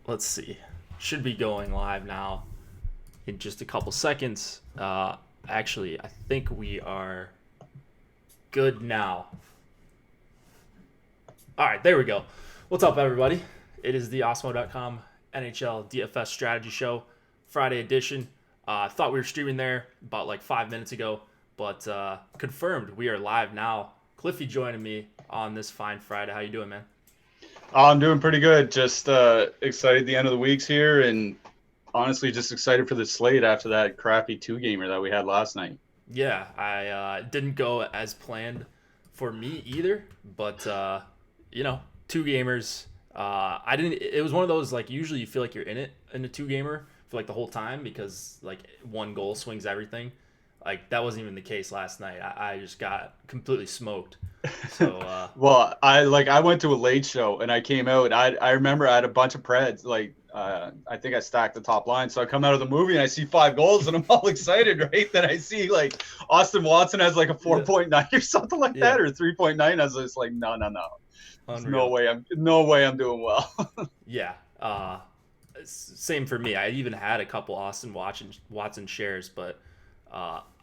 Let's see. Should be going live now in just a couple seconds. Actually, I think we are good now. All right, there we go. What's up, everybody? It is the Osmo.com NHL DFS Strategy Show, Friday edition. I thought we were streaming there about like 5 minutes ago, but confirmed we are live now. Cliffy joining me on this fine Friday. How you doing, man? I'm doing pretty good. Just excited the end of the week's here, and honestly, just excited for the slate after that crappy two-gamer that we had last night. Yeah, I didn't go as planned for me either, but two gamers. I didn't. It was one of those like usually you feel like you're in a two gamer for like the whole time because like one goal swings everything. Like that wasn't even the case last night. I just got completely smoked. So Well, I went to a late show and I came out. I remember I had a bunch of Preds. I think I stacked the top line. So I come out of the movie and I see 5 goals and I'm all excited, right? Then I see like Austin Watson has like a 4.9 or something like that, or 3.9. I was just like, no. There's no way I'm doing well. Yeah. Same for me. I even had a couple Watson shares, but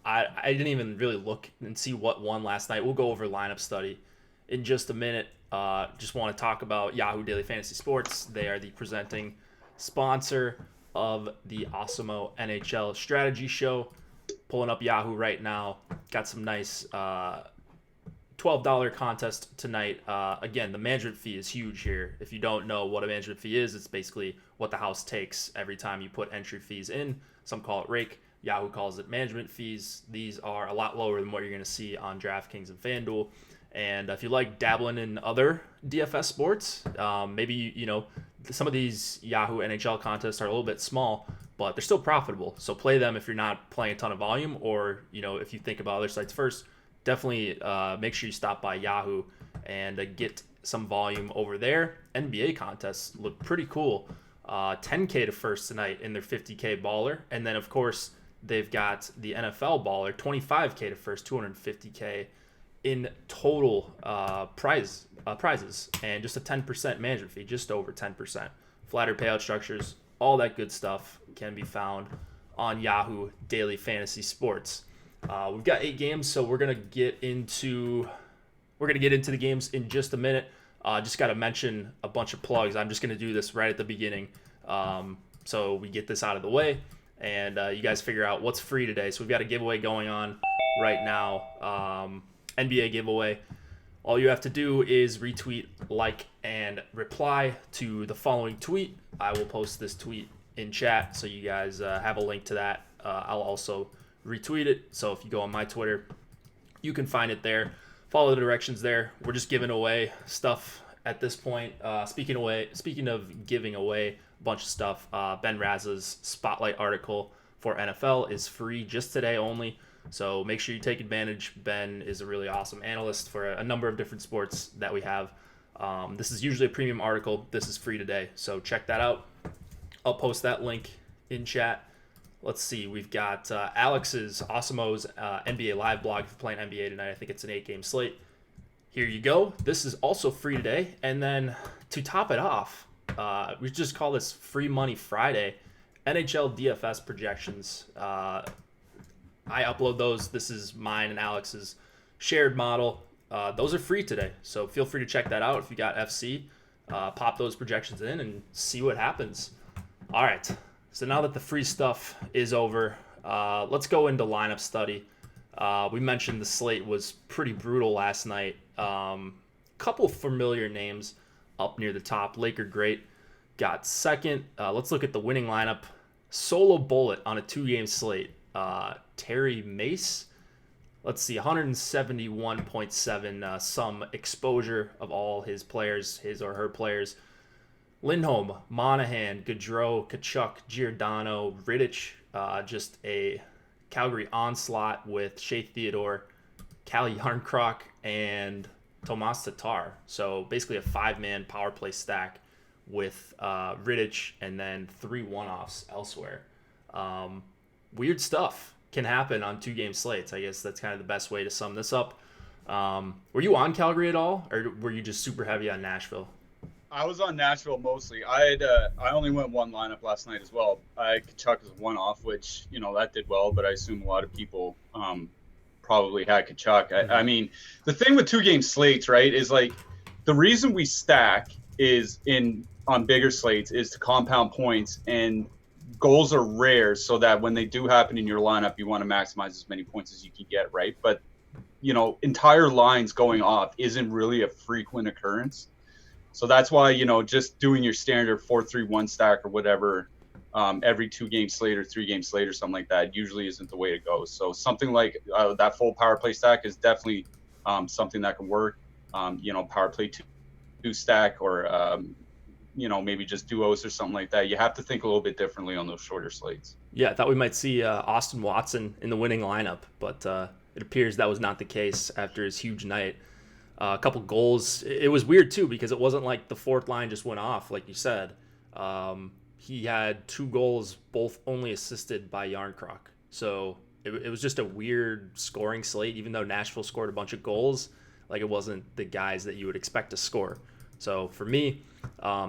I didn't even really look and see what won last night. We'll go over lineup study in just a minute. Just want to talk about Yahoo Daily Fantasy Sports. They are the presenting sponsor of the Osmo NHL Strategy Show. Pulling up Yahoo right now. Got some nice $12 contest tonight. Again, the management fee is huge here. If you don't know what a management fee is, it's basically what the house takes every time you put entry fees in. Some call it rake. Yahoo calls it management fees. These are a lot lower than what you're going to see on Draftkings and Fanduel. And if you like dabbling in other DFS sports, maybe some of these Yahoo NHL contests are a little bit small, but they're still profitable. So play them if you're not playing a ton of volume, or if you think about other sites first. Definitely make sure you stop by Yahoo and get some volume over there. NBA contests look pretty cool. 10K to first tonight in their 50K baller. And then, of course, they've got the NFL baller, 25K to first, 250K in total prizes. And just a 10% management fee, just over 10%. Flatter payout structures, all that good stuff can be found on Yahoo Daily Fantasy Sports. We've got 8 games, so we're gonna get into the games in just a minute. Just got to mention a bunch of plugs. I'm just gonna do this right at the beginning, so we get this out of the way, and you guys figure out what's free today. So we've got a giveaway going on right now, NBA giveaway. All you have to do is retweet, like, and reply to the following tweet. I will post this tweet in chat, so you guys have a link to that. I'll also retweet it. So if you go on my Twitter, you can find it there. Follow the directions there. We're just giving away stuff at this point. Speaking of giving away a bunch of stuff, Ben Raz's Spotlight article for NFL is free just today only. So make sure you take advantage. Ben is a really awesome analyst for a number of different sports that we have. This is usually a premium article. This is free today. So check that out. I'll post that link in chat. Let's see. We've got Alex's Osmo's NBA Live blog for playing NBA tonight. I think it's an 8-game slate. Here you go. This is also free today. And then to top it off, we just call this Free Money Friday. NHL DFS projections. I upload those. This is mine and Alex's shared model. Those are free today. So feel free to check that out if you got FC. Pop those projections in and see what happens. All right. So now that the free stuff is over, let's go into lineup study. We mentioned the slate was pretty brutal last night. Couple familiar names up near the top. Laker great got second. Let's look at the winning lineup. Solo bullet on a 2-game slate. Terry Mace. Let's see, 171.7 some exposure of all his players, his or her players. Lindholm, Monahan, Gaudreau, Kachuk, Giordano, Rittich, just a Calgary onslaught with Shea Theodore, Cal Yarncroc, and Tomas Tatar. So basically a 5-man power play stack with Rittich and then 3 one-offs elsewhere. Weird stuff can happen on 2-game slates. I guess that's kind of the best way to sum this up. Were you on Calgary at all, or were you just super heavy on Nashville? I was on Nashville mostly. I only went one lineup last night as well. I had Kachuk as one off, which that did well, but I assume a lot of people probably had Kachuk. I mean, the thing with 2-game slates, right, is like the reason we stack is on bigger slates is to compound points, and goals are rare, so that when they do happen in your lineup, you want to maximize as many points as you can get, right? But entire lines going off isn't really a frequent occurrence. So that's why, just doing your standard 4-3-1 stack or whatever every 2-game slate or 3-game slate or something like that usually isn't the way to go. So something like that full power play stack is definitely something that can work. Power play two stack or, maybe just duos or something like that. You have to think a little bit differently on those shorter slates. Yeah, I thought we might see Austin Watson in the winning lineup, but it appears that was not the case after his huge night. A couple goals. It was weird too because it wasn't like the fourth line just went off, like you said. He had 2 goals, both only assisted by Yarncroc. So it was just a weird scoring slate, even though Nashville scored a bunch of goals. Like it wasn't the guys that you would expect to score. So for me,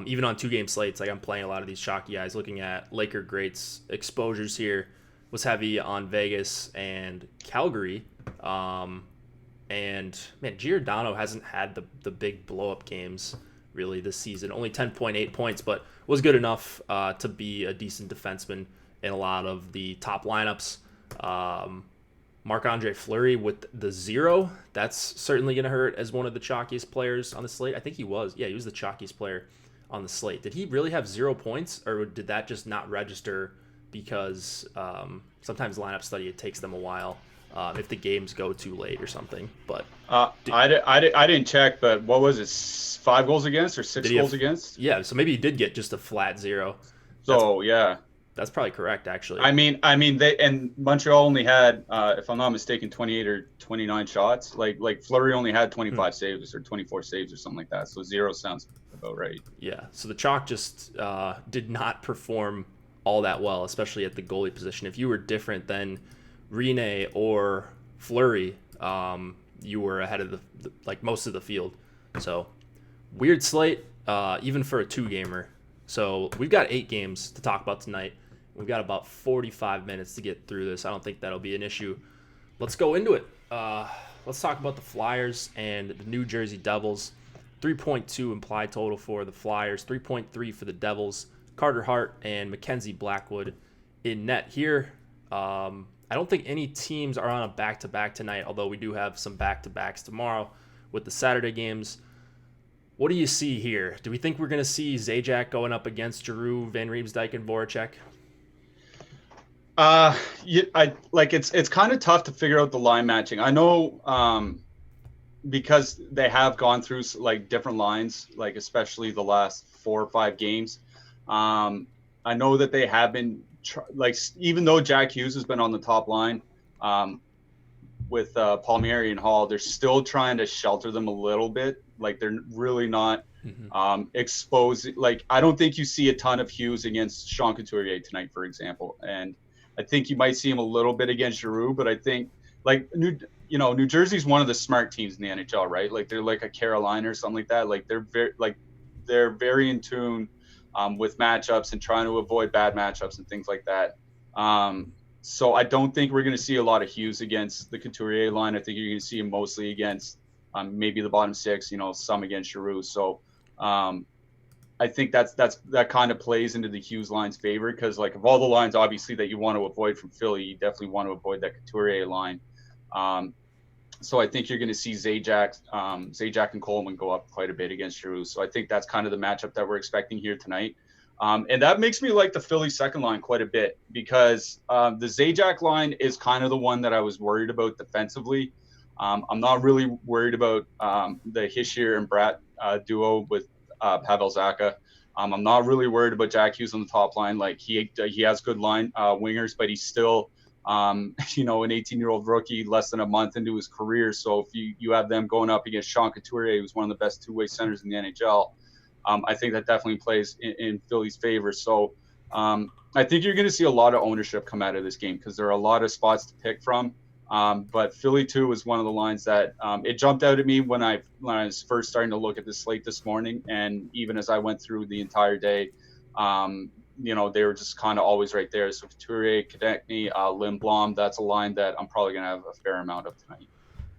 even on 2-game slates, like I'm playing a lot of these chalky guys, looking at Laker greats exposures here, was heavy on Vegas and Calgary. And man, Giordano hasn't had the big blow up games really this season. Only 10.8 points, but was good enough to be a decent defenseman in a lot of the top lineups. Marc-Andre Fleury with the 0, that's certainly going to hurt as one of the chalkiest players on the slate. I think he was. Yeah, he was the chalkiest player on the slate. Did he really have 0 points, or did that just not register because sometimes lineup study, it takes them a while if the games go too late or something. But I didn't check, but what was it, 5 goals against or 6 goals against? Yeah, so maybe he did get just a flat 0. So yeah, that's probably correct actually. I mean they, and Montreal only had if I'm not mistaken 28 or 29 shots. Like Fleury only had 25 saves or 24 saves or something like that. So 0 sounds about right. Yeah, so the Chalk just did not perform all that well, especially at the goalie position. If you were different than Rene or Fleury, you were ahead of the like most of the field. So weird slate, even for a 2-gamer. So we've got 8 games to talk about tonight. We've got about 45 minutes to get through this. I don't think that'll be an issue. Let's go into it. Let's talk about the Flyers and the New Jersey Devils. 3.2 implied total for the Flyers, 3.3 for the Devils. Carter Hart and Mackenzie Blackwood in net here. I don't think any teams are on a back-to-back tonight, although we do have some back-to-backs tomorrow with the Saturday games. What do you see here? Do we think we're going to see Zajac going up against Giroux, Van Riemsdyk, and Voracek? It's kind of tough to figure out the line matching. I know because they have gone through like different lines, like especially the last 4 or 5 games. I know that they have been even though Jack Hughes has been on the top line with Palmieri and Hall, they're still trying to shelter them a little bit. Like they're really not exposed. Like I don't think you see a ton of Hughes against Sean Couturier tonight, for example. And I think you might see him a little bit against Giroux, but I think like New Jersey's one of the smart teams in the NHL, right? Like they're like a Carolina or something like that. Like they're very in tune with matchups and trying to avoid bad matchups and things like that. So I don't think we're going to see a lot of Hughes against the Couturier line. I think you're going to see him mostly against maybe the bottom 6, some against Giroux. So I think that kind of plays into the Hughes line's favor because like of all the lines obviously that you want to avoid from Philly, you definitely want to avoid that Couturier line. So I think you're going to see Zajac and Coleman go up quite a bit against Giroux. So I think that's kind of the matchup that we're expecting here tonight. And that makes me like the Philly second line quite a bit because the Zajac line is kind of the one that I was worried about defensively. I'm not really worried about the Hischier and Bratt duo with Pavel Zacha. I'm not really worried about Jack Hughes on the top line. Like he has good line wingers, but he's still an 18-year-old rookie, less than a month into his career. So if you have them going up against Sean Couturier, who's one of the best two-way centers in the NHL, I think that definitely plays in Philly's favor. So I think you're going to see a lot of ownership come out of this game because there are a lot of spots to pick from. But Philly 2 was one of the lines that it jumped out at me when I was first starting to look at the slate this morning, and even as I went through the entire day, they were just kind of always right there. So Couturier, Konechny, Lindblom, that's a line that I'm probably gonna have a fair amount of tonight.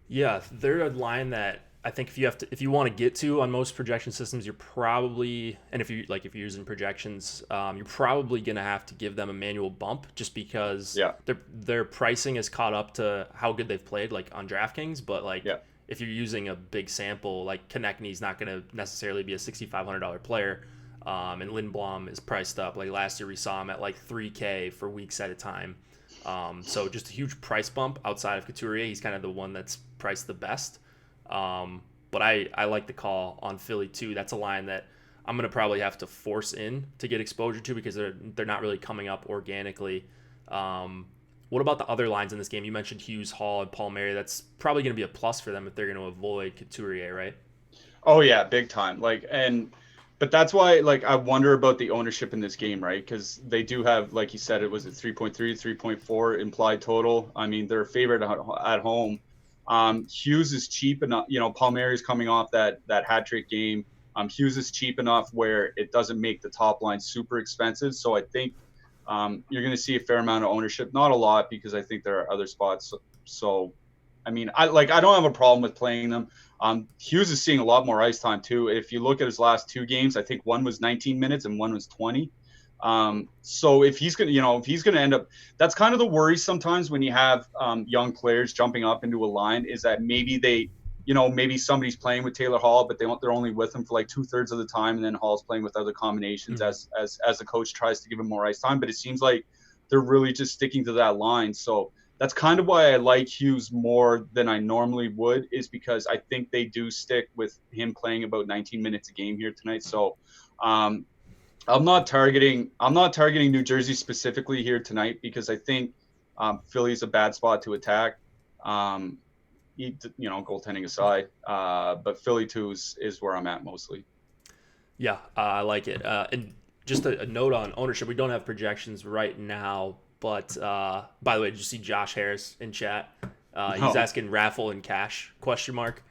Yeah, they're a line that I think if you want to get to on most projection systems, you're probably, and if you're using projections, you're probably gonna have to give them a manual bump just because Yeah, their pricing is caught up to how good they've played, like on DraftKings. But like yeah, if you're using a big sample, like Konechny's not gonna necessarily be a $6,500 player, and Lindblom is priced up. Like last year, we saw him at like 3K for weeks at a time. So just a huge price bump outside of Couturier. He's kind of the one that's priced the best. But I like the call on Philly too. That's a line that I'm gonna probably have to force in to get exposure to because they're not really coming up organically. What about the other lines in this game? You mentioned Hughes, Hall, and Palmieri. That's probably gonna be a plus for them if they're gonna avoid Couturier, right? oh yeah, big time. But that's why I wonder about the ownership in this game, right? Because they do have, like you said, it was a 3.3, 3.4 implied total. I mean, they're a favorite at home. Hughes is cheap enough. Palmieri's coming off that hat trick game. Hughes is cheap enough where it doesn't make the top line super expensive. So I think you're going to see a fair amount of ownership. Not a lot because I think there are other spots. So I mean, I don't have a problem with playing them. Hughes is seeing a lot more ice time too. If you look at his last two games, I think one was 19 minutes and one was 20. So if he's gonna end up, that's kind of the worry sometimes when you have young players jumping up into a line is that maybe somebody's playing with Taylor Hall, but they're only with him for like 2/3 of the time, and then Hall's playing with other combinations as the coach tries to give him more ice time. But it seems like they're really just sticking to that line. So that's kind of why I like Hughes more than I normally would, is because I think they do stick with him playing about 19 minutes a game here tonight. So I'm not targeting New Jersey specifically here tonight because I think Philly's a bad spot to attack. Goaltending aside, but Philly 2 is where I'm at mostly. Yeah, I like it. And just a note on ownership: we don't have projections right now, but by the way, did you see Josh Harris in chat? He's No. asking raffle and cash question mark.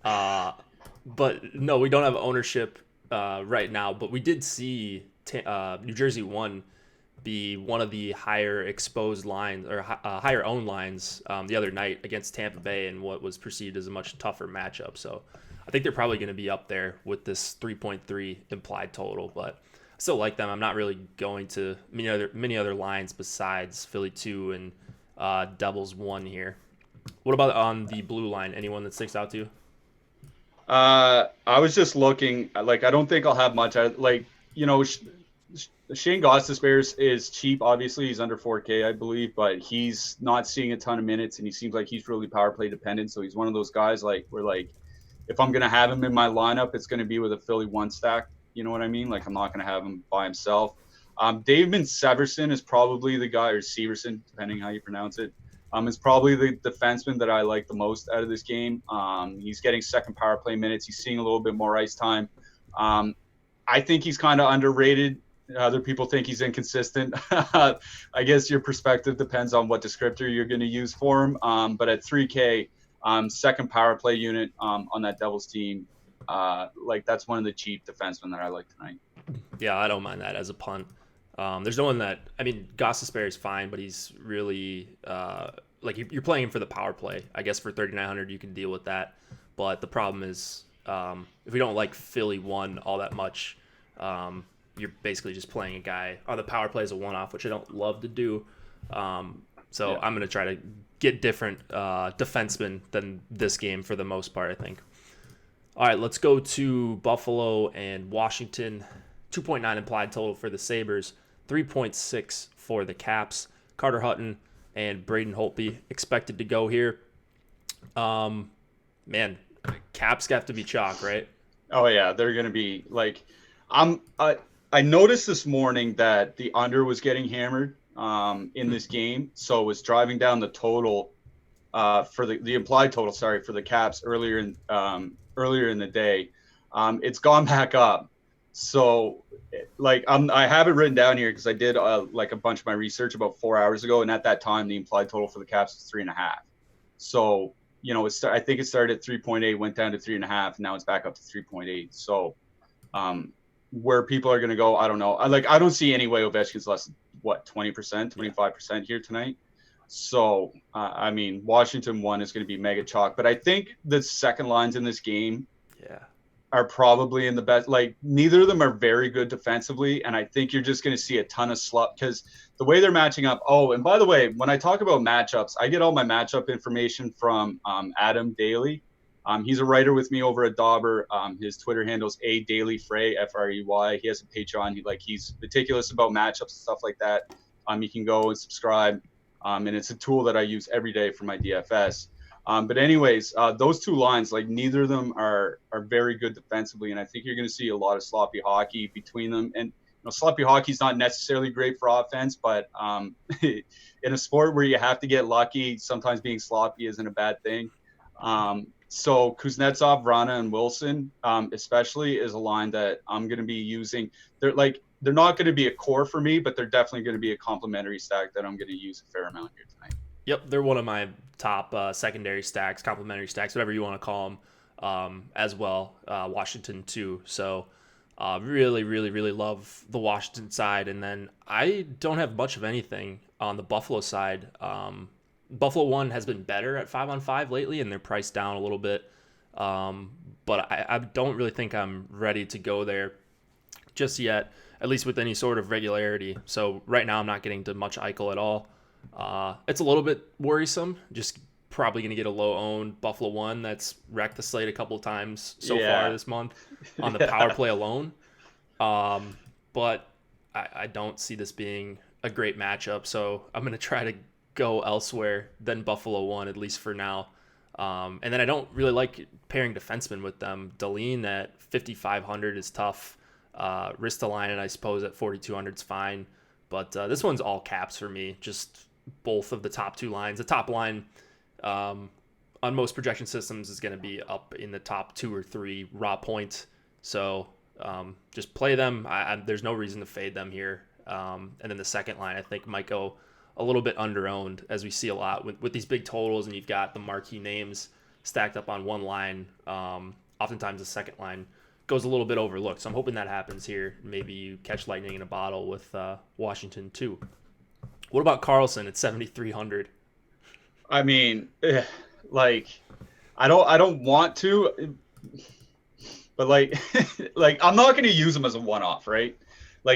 But no, we don't have ownership right now. But we did see New Jersey 1 be one of the higher exposed lines or higher owned lines the other night against Tampa Bay in what was perceived as a much tougher matchup. So I think they're probably going to be up there with this 3.3 implied total, but I still like them. I'm not really going to many other lines besides Philly 2 and Devils 1 here. What about on the blue line? Anyone that sticks out to you? I was just looking. I don't think I'll have much. Shane Gostisbehere is cheap. Obviously, he's under 4K, I believe, but he's not seeing a ton of minutes, and he seems like he's really power play dependent. So he's one of those guys if I'm gonna have him in my lineup, it's gonna be with a Philly 1 stack. You know what I mean? I'm not gonna have him by himself. David Severson is probably the guy, or Severson, depending how you pronounce it. Is probably the defenseman that I like the most out of this game. He's getting second power play minutes. He's seeing a little bit more ice time. I think he's kind of underrated. Other people think he's inconsistent. I guess your perspective depends on what descriptor you're going to use for him. But at 3K, second power play unit on that Devils team, that's one of the cheap defensemen that I like tonight. Yeah, I don't mind that as a punt. There's no one that Gostisbehere is fine, but he's really you're playing him for the power play. I guess for 3,900 you can deal with that, but the problem is if we don't like Philly 1 all that much, you're basically just playing a guy on the power play as a one-off, which I don't love to do. I'm going to try to get different defensemen than this game for the most part, I think. All right, let's go to Buffalo and Washington. 2.9 implied total for the Sabres, 3.6 for the Caps. Carter Hutton and Braden Holtby expected to go here. Man, Caps have to be chalk, right? Oh yeah, they're gonna be I noticed this morning that the under was getting hammered in this game, so it was driving down the total for the implied total. Sorry, for the Caps earlier in the day. It's gone back up. So I have it written down here because I did a bunch of my research about 4 hours ago, and at that time the implied total for the Caps was 3.5. So, I think it started at 3.8, went down to 3.5, and now it's back up to 3.8. So, where people are going to go, I don't know. I don't see any way Ovechkin's less than, 20%, 25% here tonight. So, Washington 1 is going to be mega chalk. But I think the second lines in this game are probably in the best. Like, neither of them are very good defensively. And I think you're just going to see a ton of slop because the way they're matching up. Oh, and by the way, when I talk about matchups, I get all my matchup information from Adam Daly. He's a writer with me over at Dauber. His Twitter handle's @dailyfrey, Frey. He has a Patreon. He's meticulous about matchups and stuff like that. You can go and subscribe. And it's a tool that I use every day for my DFS. But anyways, those two lines, like neither of them are very good defensively, and I think you're going to see a lot of sloppy hockey between them. And sloppy hockey is not necessarily great for offense, but in a sport where you have to get lucky, sometimes being sloppy isn't a bad thing. So Kuznetsov, Vrana, and Wilson, especially, is a line that I'm going to be using. They're not going to be a core for me, but they're definitely going to be a complementary stack that I'm going to use a fair amount here tonight. Yep, they're one of my top secondary stacks, complementary stacks, whatever you want to call them, as well. Washington too. So really, really, really love the Washington side. And then I don't have much of anything on the Buffalo side. Buffalo 1 has been better at 5-on-5 lately, and they're priced down a little bit. But I don't really think I'm ready to go there just yet, at least with any sort of regularity. So right now I'm not getting to much Eichel at all. It's a little bit worrisome. Just probably going to get a low-owned Buffalo 1 that's wrecked the slate a couple of times so far this month on the power play alone. But I don't see this being a great matchup, so I'm going to try to go elsewhere than Buffalo 1, at least for now. And then I don't really like pairing defensemen with them. Dahlin at 5,500 is tough. Ristolainen, I suppose, at 4,200 is fine. But this one's all caps for me, just both of the top two lines. The top line on most projection systems is going to be up in the top 2 or 3 raw points. So just play them. There's no reason to fade them here. And then the second line, I think, might go a little bit underowned, as we see a lot with these big totals, and you've got the marquee names stacked up on one line. Oftentimes the second line goes a little bit overlooked. So I'm hoping that happens here. Maybe you catch lightning in a bottle with Washington too. What about Carlson at 7,300? I mean, I don't want to, but I'm not going to use him as a one-off, right?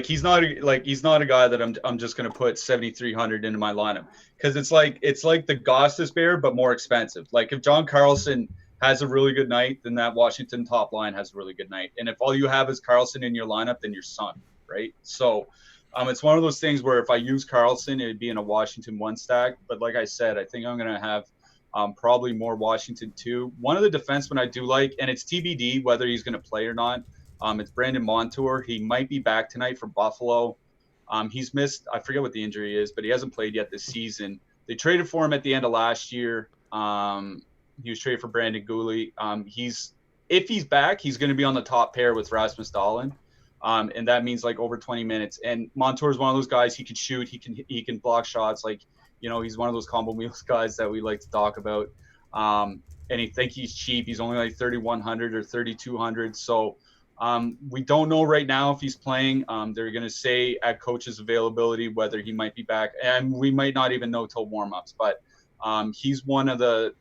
He's not a guy that I'm just going to put 7,300 into my lineup, because it's like the Gostis Bear but more expensive. Like, if John Carlson has a really good night, then that Washington top line has a really good night. And if all you have is Carlson in your lineup, then you're sunk, right? So it's one of those things where if I use Carlson, it'd be in a Washington 1 stack. But like I said, I think I'm going to have probably more Washington 2. One of the defensemen I do like, and it's TBD whether he's going to play or not, it's Brandon Montour. He might be back tonight for Buffalo. He's missed, I forget what the injury is, but he hasn't played yet this season. They traded for him at the end of last year. He was traded for Brandon Gooley. If he's back, he's going to be on the top pair with Rasmus Dahlin. And that means over 20 minutes. And Montour is one of those guys. He can shoot. He can block shots. He's one of those combo meals guys that we like to talk about. And he's cheap. He's only 3,100 or 3,200. So we don't know right now if he's playing. They're going to say at coach's availability whether he might be back, and we might not even know till warmups. But he's one of the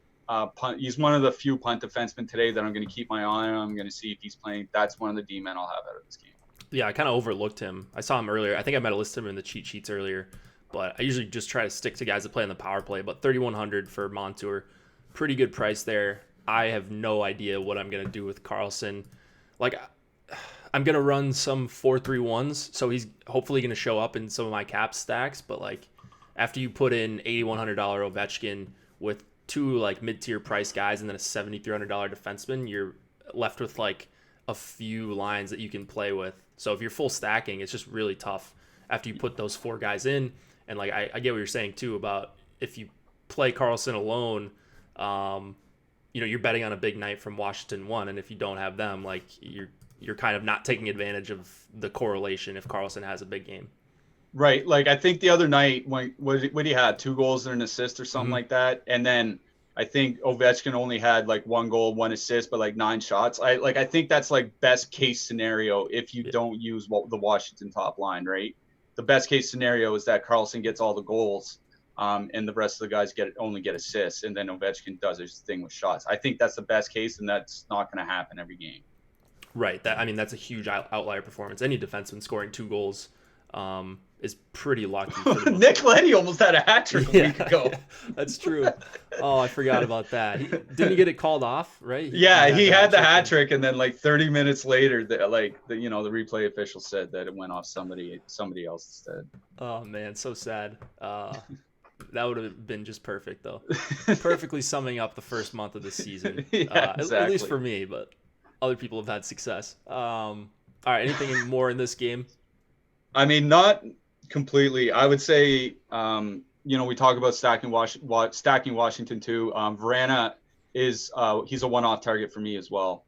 few punt defensemen today that I'm going to keep my eye on. I'm going to see if he's playing. That's one of the D-men I'll have out of this game. Yeah, I kind of overlooked him. I saw him earlier. I think I might have listed him in the cheat sheets earlier, but I usually just try to stick to guys that play on the power play. But 3,100 for Montour, pretty good price there. I have no idea what I'm going to do with Carlson. I'm going to run some 4-3-1s, so he's hopefully going to show up in some of my cap stacks. But after you put in $8,100 Ovechkin with 2 mid-tier price guys and then a $7,300 defenseman, you're left with a few lines that you can play with. So if you're full stacking, it's just really tough after you put those 4 guys in. And I get what you're saying too about if you play Carlson alone, you're betting on a big night from Washington 1, and if you don't have them, you're kind of not taking advantage of the correlation if Carlson has a big game. Right. I think the other night, what he had 2 goals and an assist or something like that. And then I think Ovechkin only had like 1 goal, 1 assist, but like 9 shots. I think that's like best case scenario if you don't use the Washington top line, right? The best case scenario is that Carlson gets all the goals, and the rest of the guys only get assists, and then Ovechkin does his thing with shots. I think that's the best case, and that's not going to happen every game. Right. That's a huge outlier performance. Any defenseman scoring 2 goals is pretty lucky. Nick Leddy almost had a hat trick a week ago. That's true. Oh, I forgot about that. Didn't he get it called off? Right? He had the hat trick, and then like 30 minutes later, the replay official said that it went off somebody else instead. Oh man, so sad. That would have been just perfect, though. Perfectly summing up the first month of the season. Exactly. At least for me, but other people have had success. All right, anything more in this game? I mean, not completely. I would say, we talk about stacking Washington too. Vrana is he's a one-off target for me as well.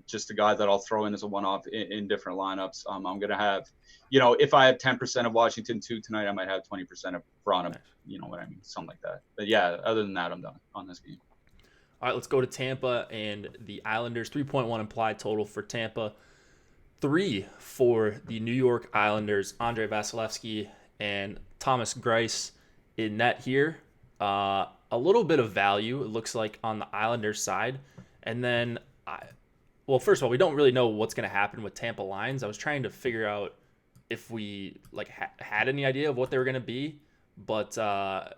Just a guy that I'll throw in as a one-off in different lineups. I'm going to have, if I have 10% of Washington 2 tonight, I might have 20% of Vrana. You know what I mean? Something like that. But yeah, other than that, I'm done on this game. All right, let's go to Tampa and the Islanders. 3.1 implied total for Tampa. 3 for the New York Islanders. Andrei Vasilevsky and Thomas Greiss in net here. A little bit of value, it looks like, on the Islanders side. And then, first of all, we don't really know what's going to happen with Tampa lines. I was trying to figure out if we had any idea of what they were going to be. But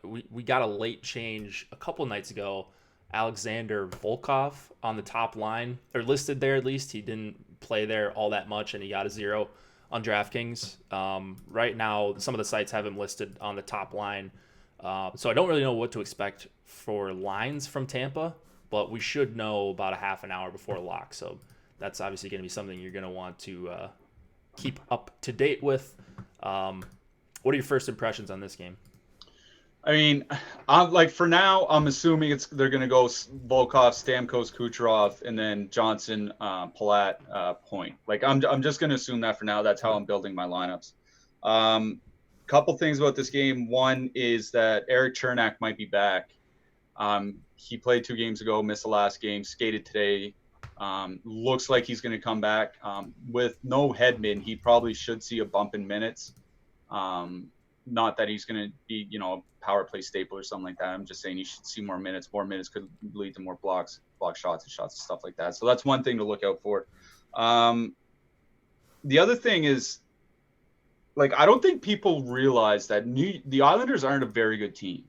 we got a late change a couple nights ago. Alexander Volkov on the top line, or listed there at least. He didn't play there all that much, and he got a 0 on DraftKings. Right now, some of the sites have him listed on the top line. So I don't really know what to expect for lines from Tampa, but we should know about a half an hour before lock. So that's obviously going to be something you're going to want to keep up to date with. What are your first impressions on this game? I mean, for now, I'm assuming they're going to go Volkov, Stamkos, Kucherov, and then Johnson, Palat, Point. I'm just going to assume that for now. That's how I'm building my lineups. Couple things about this game. One is that Eric Chernak might be back. He played 2 games ago, missed the last game, skated today. Looks like he's going to come back. With no Hedman, he probably should see a bump in minutes. Not that he's going to be, a power play staple or something like that. I'm just saying he should see more minutes. More minutes could lead to more block shots and stuff like that. So that's one thing to look out for. The other thing is, I don't think people realize that the Islanders aren't a very good team,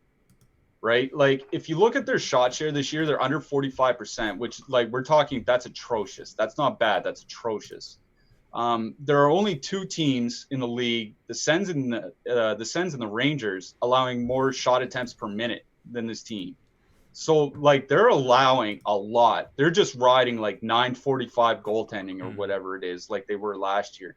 right? If you look at their shot share this year, they're under 45%, which we're talking, that's atrocious. That's not bad. That's atrocious. There are only 2 teams in the league, the Sens and the Rangers, allowing more shot attempts per minute than this team. So they're allowing a lot. They're just riding 945 goaltending or whatever it is, like they were last year.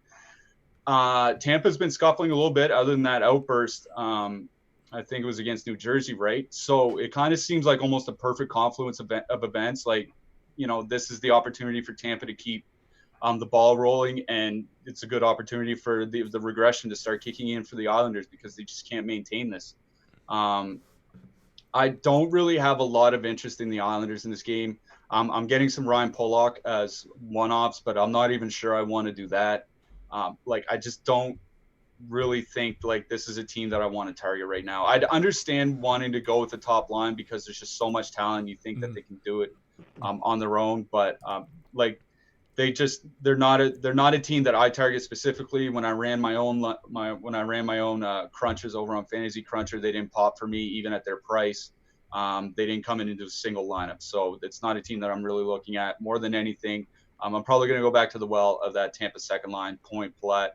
Tampa's been scuffling a little bit other than that outburst. I think it was against New Jersey, right? So it kind of seems like almost a perfect confluence of events. This is the opportunity for Tampa to keep the ball rolling, and it's a good opportunity for the regression to start kicking in for the Islanders because they just can't maintain this. I don't really have a lot of interest in the Islanders in this game. I'm getting some Ryan Pollock as one-offs, but I'm not even sure I want to do that. I just don't really think this is a team that I want to target right now. I'd understand wanting to go with the top line because there's just so much talent. You think that they can do it on their own, but they're not a team that I target specifically. When I ran my own crunches over on Fantasy Cruncher, they didn't pop for me even at their price. They didn't come into a single lineup, so it's not a team that I'm really looking at. More than anything, I'm probably going to go back to the well of that Tampa second line, Point, Palat.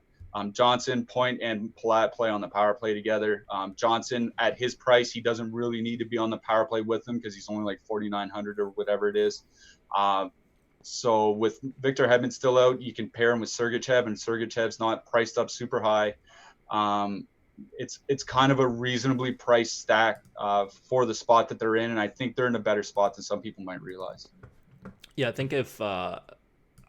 Johnson, Point, and Palat play on the power play together. Johnson, at his price, he doesn't really need to be on the power play with them because he's only 4,900 or whatever it is. So with Victor Hedman still out, you can pair him with Sergachev, and Sergachev's not priced up super high. It's kind of a reasonably priced stack for the spot that they're in, and I think they're in a better spot than some people might realize. Yeah, I think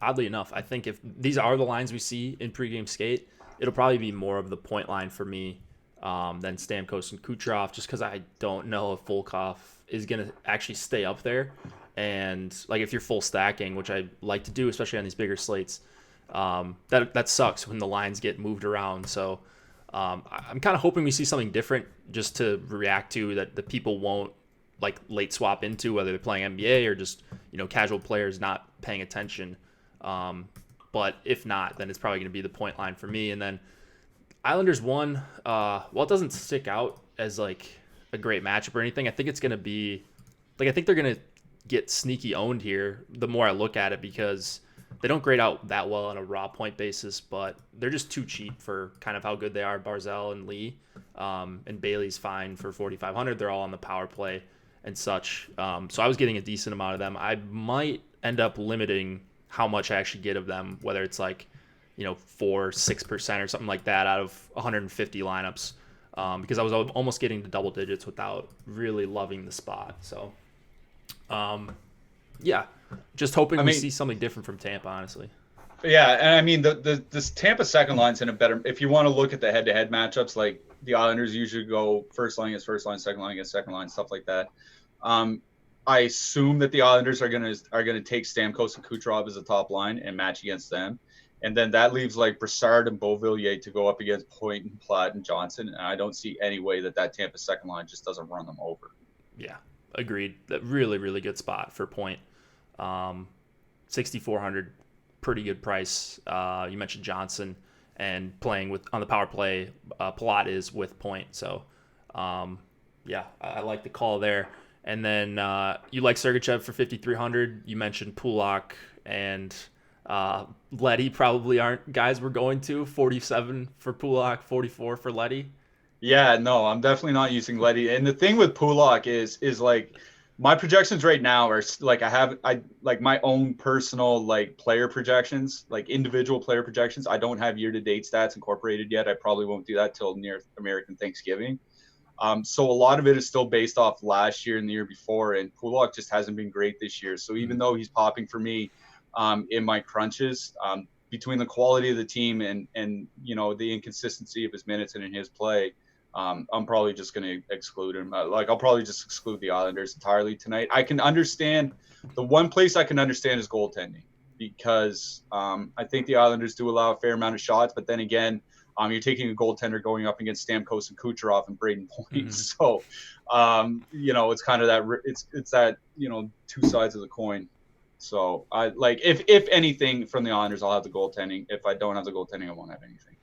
oddly enough, if these are the lines we see in pregame skate, it'll probably be more of the Point line for me than Stamkos and Kucherov, just because I don't know if Volkov is going to actually stay up there. And like if you're full stacking, which I like to do, especially on these bigger slates, that sucks when the lines get moved around. So I'm kind of hoping we see something different just to react to that the people won't like late swap into, whether they're playing NBA or just casual players not paying attention. But if not, then it's probably going to be the point line for me. And then Islanders won. While it doesn't stick out as like a great matchup or anything, I think it's going to be like I think they're going to get sneaky owned here. The more I look at it, because they don't grade out that well on a raw point basis, but they're just too cheap for kind of how good they are. Barzal and Lee, and Bailey's fine for 4,500. They're all on the power play and such. So I was getting a decent amount of them. I might end up limiting how much I actually get of them, whether it's like 4-6% or something like that out of 150 lineups, because I was almost getting to double digits without really loving the spot. So yeah, just hoping we see something different from Tampa, honestly. Yeah, and I mean this Tampa second line's in a better. If you want to look at the head-to-head matchups, like the Islanders usually go first line against first line, second line against second line, stuff like that. I assume that the Islanders are gonna take Stamkos and Kucherov as a top line and match against them, and then that leaves like Brassard and Beauvillier to go up against Point and Platt and Johnson, and I don't see any way that Tampa second line just doesn't run them over. Yeah, agreed. That really, really good spot for Point. 6,400, pretty good price. You mentioned Johnson and playing with on the power play. Palat is with Point, so yeah, I like the call there. And then you like Sergachev for 5,300. You mentioned Pulak and Leddy probably aren't guys we're going to. 47 for Pulak, 44 for Leddy. Yeah, no, I'm definitely not using Leddy. And the thing with Pulak is like my projections right now are like I like my own personal like player projections, like individual player projections. I don't have year-to-date stats incorporated yet. I probably won't do that till near American Thanksgiving. So a lot of it is still based off last year and the year before, and Pulak just hasn't been great this year. So even though he's popping for me in my crunches, between the quality of the team and the inconsistency of his minutes and in his play, I'm probably just going to exclude him. I'll probably just exclude the Islanders entirely tonight. I can understand the one place I can understand is goaltending, because I think the Islanders do allow a fair amount of shots, but then again, you're taking a goaltender going up against Stamkos and Kucherov and Braden Point. Mm-hmm. So, it's kind of that it's that two sides of the coin. So I like if anything from the Islanders, I'll have the goaltending. If I don't have the goaltending, I won't have anything.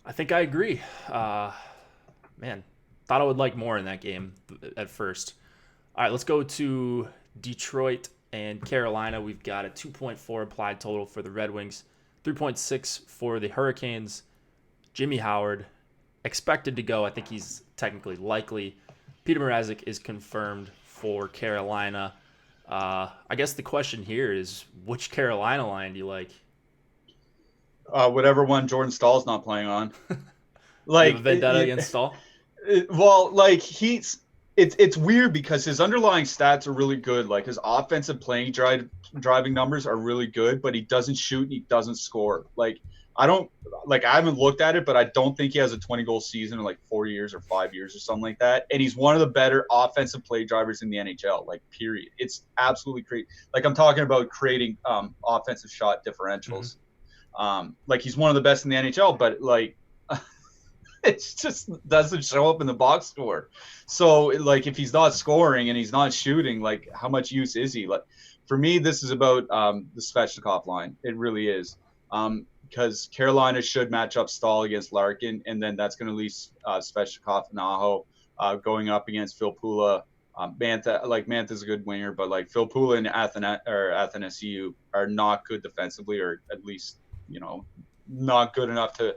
I think I agree. Man, thought I would like more in that game at first. All right, let's go to Detroit and Carolina. We've got a 2.4 applied total for the Red Wings, 3.6 for the Hurricanes. Jimmy Howard expected to go. I think he's technically likely. Peter Mrazek is confirmed for Carolina. I guess the question here is, which Carolina line do you like? Whatever one Jordan Stahl's not playing on. Like you have a vendetta against Stahl? Well, like it's weird because his underlying stats are really good. Like his offensive driving numbers are really good, but he doesn't shoot and he doesn't score. Like I haven't looked at it, but I don't think he has a 20-goal season in like 4 years or 5 years or something like that. And he's one of the better offensive play drivers in the NHL. Like period. It's absolutely crazy. Like I'm talking about creating offensive shot differentials. Mm-hmm. Like he's one of the best in the NHL, but like it just doesn't show up in the box score. So like if he's not scoring and he's not shooting, like how much use is he? Like for me, this is about the Svechnikov line. It really is. Because Carolina should match up Stahl against Larkin, and then that's going to leave Svechnikov and Aho going up against Phil Pula. Mantha's a good winger, but like Phil Pula and Athanasiou are not good defensively, or at least not good enough to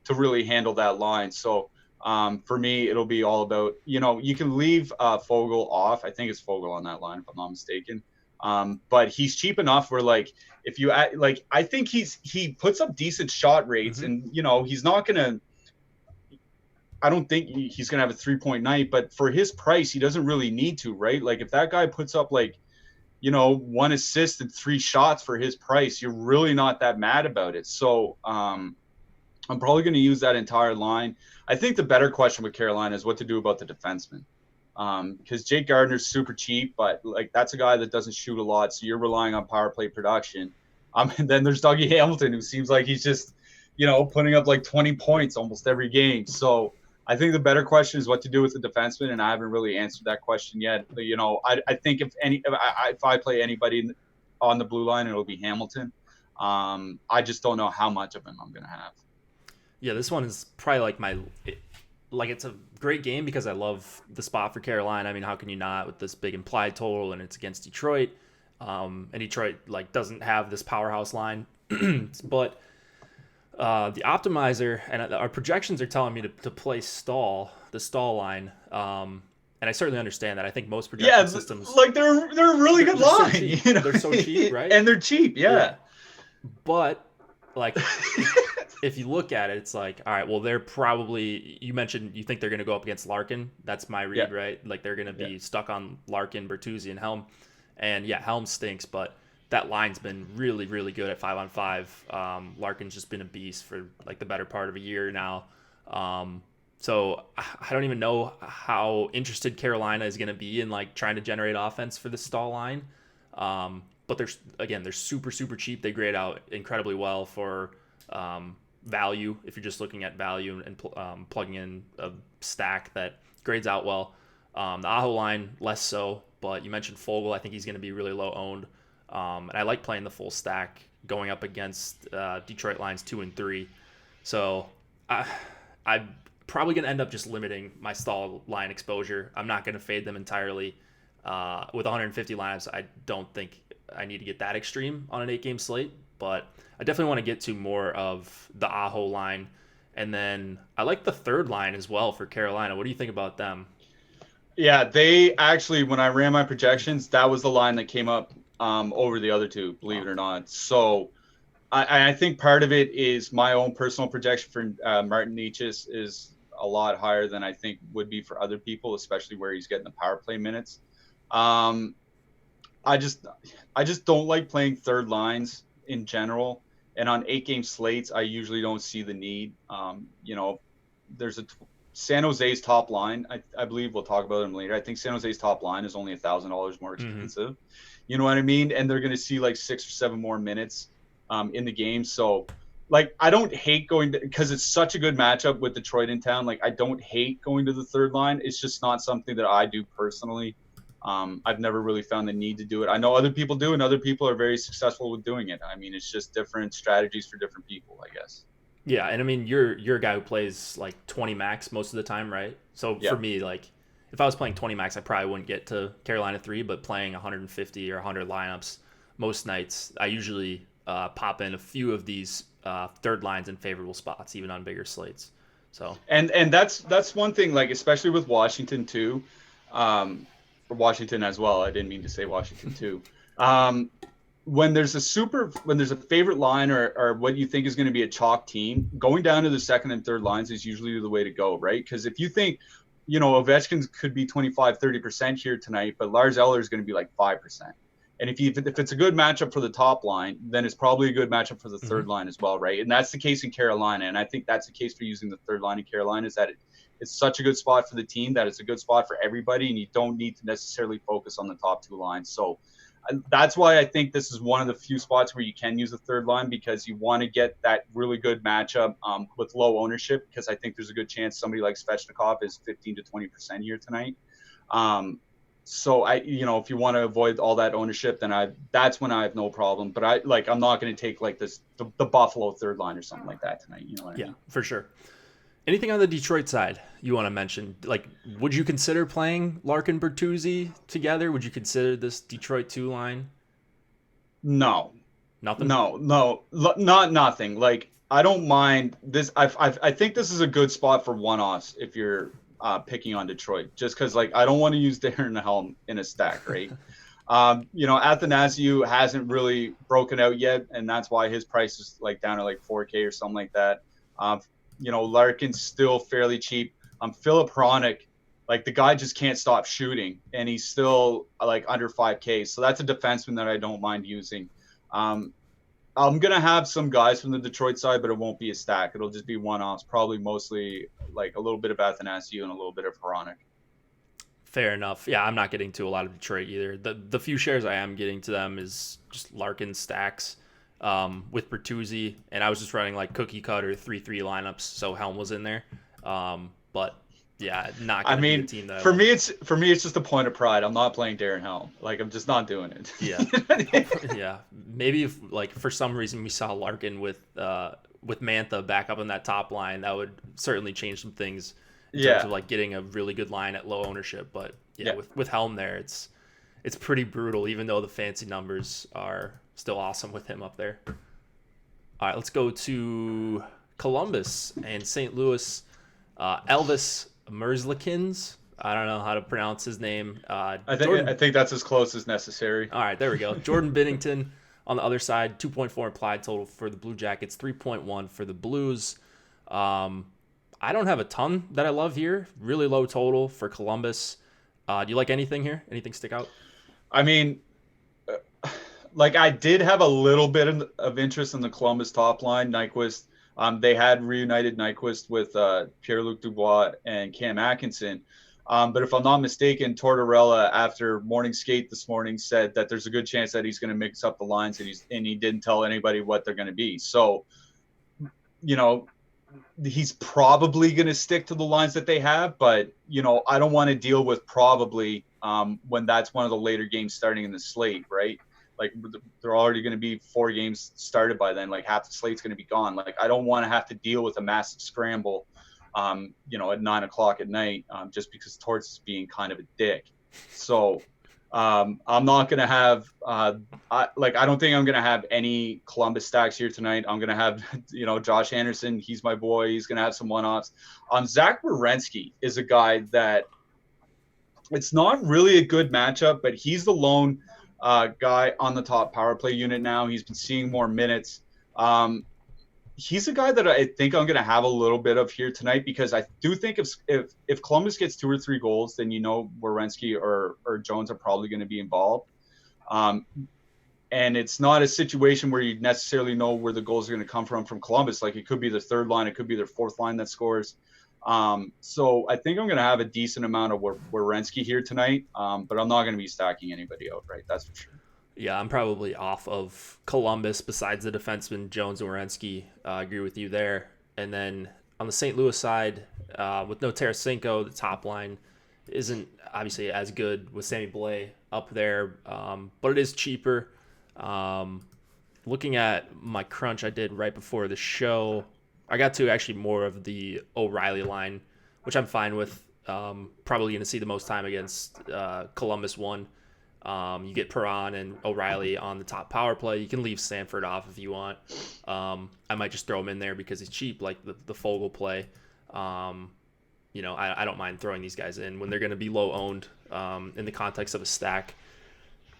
really handle that line. So for me, it'll be all about you can leave Fogle off. I think it's Fogle on that line if I'm not mistaken. But he's cheap enough where like if you I think he puts up decent shot rates, mm-hmm. and he's not gonna. I don't think he's gonna have a 3-point night, but for his price, he doesn't really need to, right? Like if that guy puts up like 1 assist and 3 shots for his price, you're really not that mad about it. So I'm probably going to use that entire line. I think the better question with Carolina is what to do about the defenseman. because Jake Gardner's super cheap, but like that's a guy that doesn't shoot a lot, so you're relying on power play production. And then there's Dougie Hamilton, who seems like he's just, putting up like 20 points almost every game. So I think the better question is what to do with the defenseman, and I haven't really answered that question yet. But, I think if I play anybody on the blue line, it'll be Hamilton. I just don't know how much of him I'm gonna have. Yeah, this one is probably like it's a great game because I love the spot for Carolina. I mean, how can you not with this big implied total, and it's against Detroit. And Detroit doesn't have this powerhouse line, but the optimizer and our projections are telling me to play the stall line. And I certainly understand that. I think most projection systems, they're a really good line. So cheap. They're so cheap, right? And they're cheap, yeah. But if you look at it, it's like, all right, well, they're probably, you mentioned you think they're going to go up against Larkin. That's my read, right? Like they're going to be stuck on Larkin, Bertuzzi, and Helm. And yeah, Helm stinks, but that line's been really, really good at 5-on-5. Larkin's just been a beast for the better part of a year now. So I don't even know how interested Carolina is going to be in trying to generate offense for the stall line. But they're super, super cheap. They grade out incredibly well for value. If you're just looking at value and plugging in a stack that grades out well. The Aho line, less so, but you mentioned Fogle. I think he's going to be really low owned. And I like playing the full stack going up against Detroit lines 2 and 3. So I'm probably going to end up just limiting my stall line exposure. I'm not going to fade them entirely. With 150 lineups, I don't think I need to get that extreme on an 8-game slate, but I definitely want to get to more of the Aho line. And then I like the third line as well for Carolina. What do you think about them? Yeah, they actually, when I ran my projections, that was the line that came up over the other two, believe it or not. So I think part of it is my own personal projection for Martin Necas is a lot higher than I think would be for other people, especially where he's getting the power play minutes. I just don't like playing third lines in general. And on 8-game slates, I usually don't see the need. There's San Jose's top line. I believe we'll talk about them later. I think San Jose's top line is only $1,000 more expensive. Mm-hmm. You know what I mean? And they're going to see 6 or 7 more minutes in the game. So I don't hate going because it's such a good matchup with Detroit in town. I don't hate going to the third line. It's just not something that I do personally. I've never really found the need to do it. I know other people do, and other people are very successful with doing it. I mean, it's just different strategies for different people, I guess. Yeah, and I mean, you're a guy who plays 20 max most of the time, right? So for me, if I was playing 20 max, I probably wouldn't get to Carolina 3, but playing 150 or 100 lineups most nights, I usually pop in a few of these third lines in favorable spots, even on bigger slates. So and that's one thing, especially with Washington too, or Washington as well. I didn't mean to say Washington too. When there's a favorite line or what you think is going to be a chalk team, going down to the second and third lines is usually the way to go, right? Because if you think, Ovechkin could be 25-30% here tonight, but Lars Eller is going to be 5%. And if it's a good matchup for the top line, then it's probably a good matchup for the third line as well, right? And that's the case in Carolina. And I think that's the case for using the third line in Carolina, is that it's such a good spot for the team that it's a good spot for everybody, and you don't need to necessarily focus on the top two lines. So that's why I think this is one of the few spots where you can use the third line, because you want to get that really good matchup with low ownership, because I think there's a good chance somebody like Svechnikov is 15 to 20% here tonight. So if you want to avoid all that ownership, then that's when I have no problem. But I'm not going to take the Buffalo third line or something like that tonight. You know what I mean? Yeah, for sure. Anything on the Detroit side you want to mention? Would you consider playing Larkin Bertuzzi together? Would you consider this Detroit 2 line? No. Nothing? No, not nothing. I don't mind this. I think this is a good spot for one-offs if you're picking on Detroit, just because I don't want to use Darren Helm in a stack, right? Athanasiou hasn't really broken out yet, and that's why his price is down to $4K or something like that. Larkin's still fairly cheap. Philip Hronik, the guy just can't stop shooting, and he's still under 5K. So that's a defenseman that I don't mind using. I'm going to have some guys from the Detroit side, but it won't be a stack. It'll just be one-offs, probably mostly a little bit of Athanasiou and a little bit of Hronik. Fair enough. Yeah, I'm not getting to a lot of Detroit either. The few shares I am getting to them is just Larkin stacks with Bertuzzi, and I was just running like cookie cutter 3-3 lineups, so Helm was in there. But yeah, not I gonna be a mean, team that I for love. me, it's just a point of pride. I'm not playing Darren Helm. Like, I'm just not doing Yeah, it. yeah. Maybe if like for some reason we saw Larkin with Mantha back up on that top line, that would certainly change some things in terms Yeah, of like getting a really good line at low ownership. But yeah, yeah. with Helm there, it's pretty brutal, even though the fancy numbers are still awesome with him up there. All right, let's go to Columbus and St. Louis. Elvis Merzlikins. I don't know how to pronounce his name. I Jordan. think that's as close as necessary. All right, there we go. Jordan Binnington on the other side, 2.4 implied total for the Blue Jackets, 3.1 for the Blues. I don't have a ton that I love here. Really low total for Columbus. Do you like anything here? Anything stick out? I mean, like I did have a little bit of interest in the Columbus top line. Nyquist, they had reunited Nyquist with Pierre-Luc Dubois and Cam Atkinson. But if I'm not mistaken, Tortorella, after morning skate this morning, said that there's a good chance that he's going to mix up the lines, and he didn't tell anybody what they're going to be. So, you know, he's probably going to stick to the lines that they have. But I don't want to deal with probably when that's one of the later games starting in the slate, right? Like they're already going to be 4 games started by then. Like half the slate's going to be gone. Like I don't want to have to deal with a massive scramble, at 9:00 at night, just because Torts is being kind of a dick. So I'm not going to have, I don't think I'm going to have any Columbus stacks here tonight. I'm going to have, Josh Anderson. He's my boy. He's going to have some one-offs. Zach Werenski is a guy that it's not really a good matchup, but he's the lone guy on the top power play unit now. He's been seeing more minutes. He's a guy that I think I'm going to have a little bit of here tonight, because I do think if Columbus gets 2 or 3 goals, then Werenski or Jones are probably going to be involved. And it's not a situation where you necessarily know where the goals are going to come from Columbus. Like it could be their third line, it could be their fourth line that scores. So I think I'm going to have a decent amount of Werenski here tonight, but I'm not going to be stacking anybody outright. That's for sure. Yeah, I'm probably off of Columbus besides the defenseman Jones and Werenski. I agree with you there. And then on the St. Louis side, with no Tarasenko, the top line isn't obviously as good with Sammy Blais up there, but it is cheaper. Looking at my crunch I did right before the show, I got to actually more of the O'Reilly line, which I'm fine with. Probably going to see the most time against Columbus one. You get Perron and O'Reilly on the top power play. You can leave Sanford off if you want. I might just throw him in there because he's cheap, like the Fogle play. I don't mind throwing these guys in when they're going to be low owned in the context of a stack.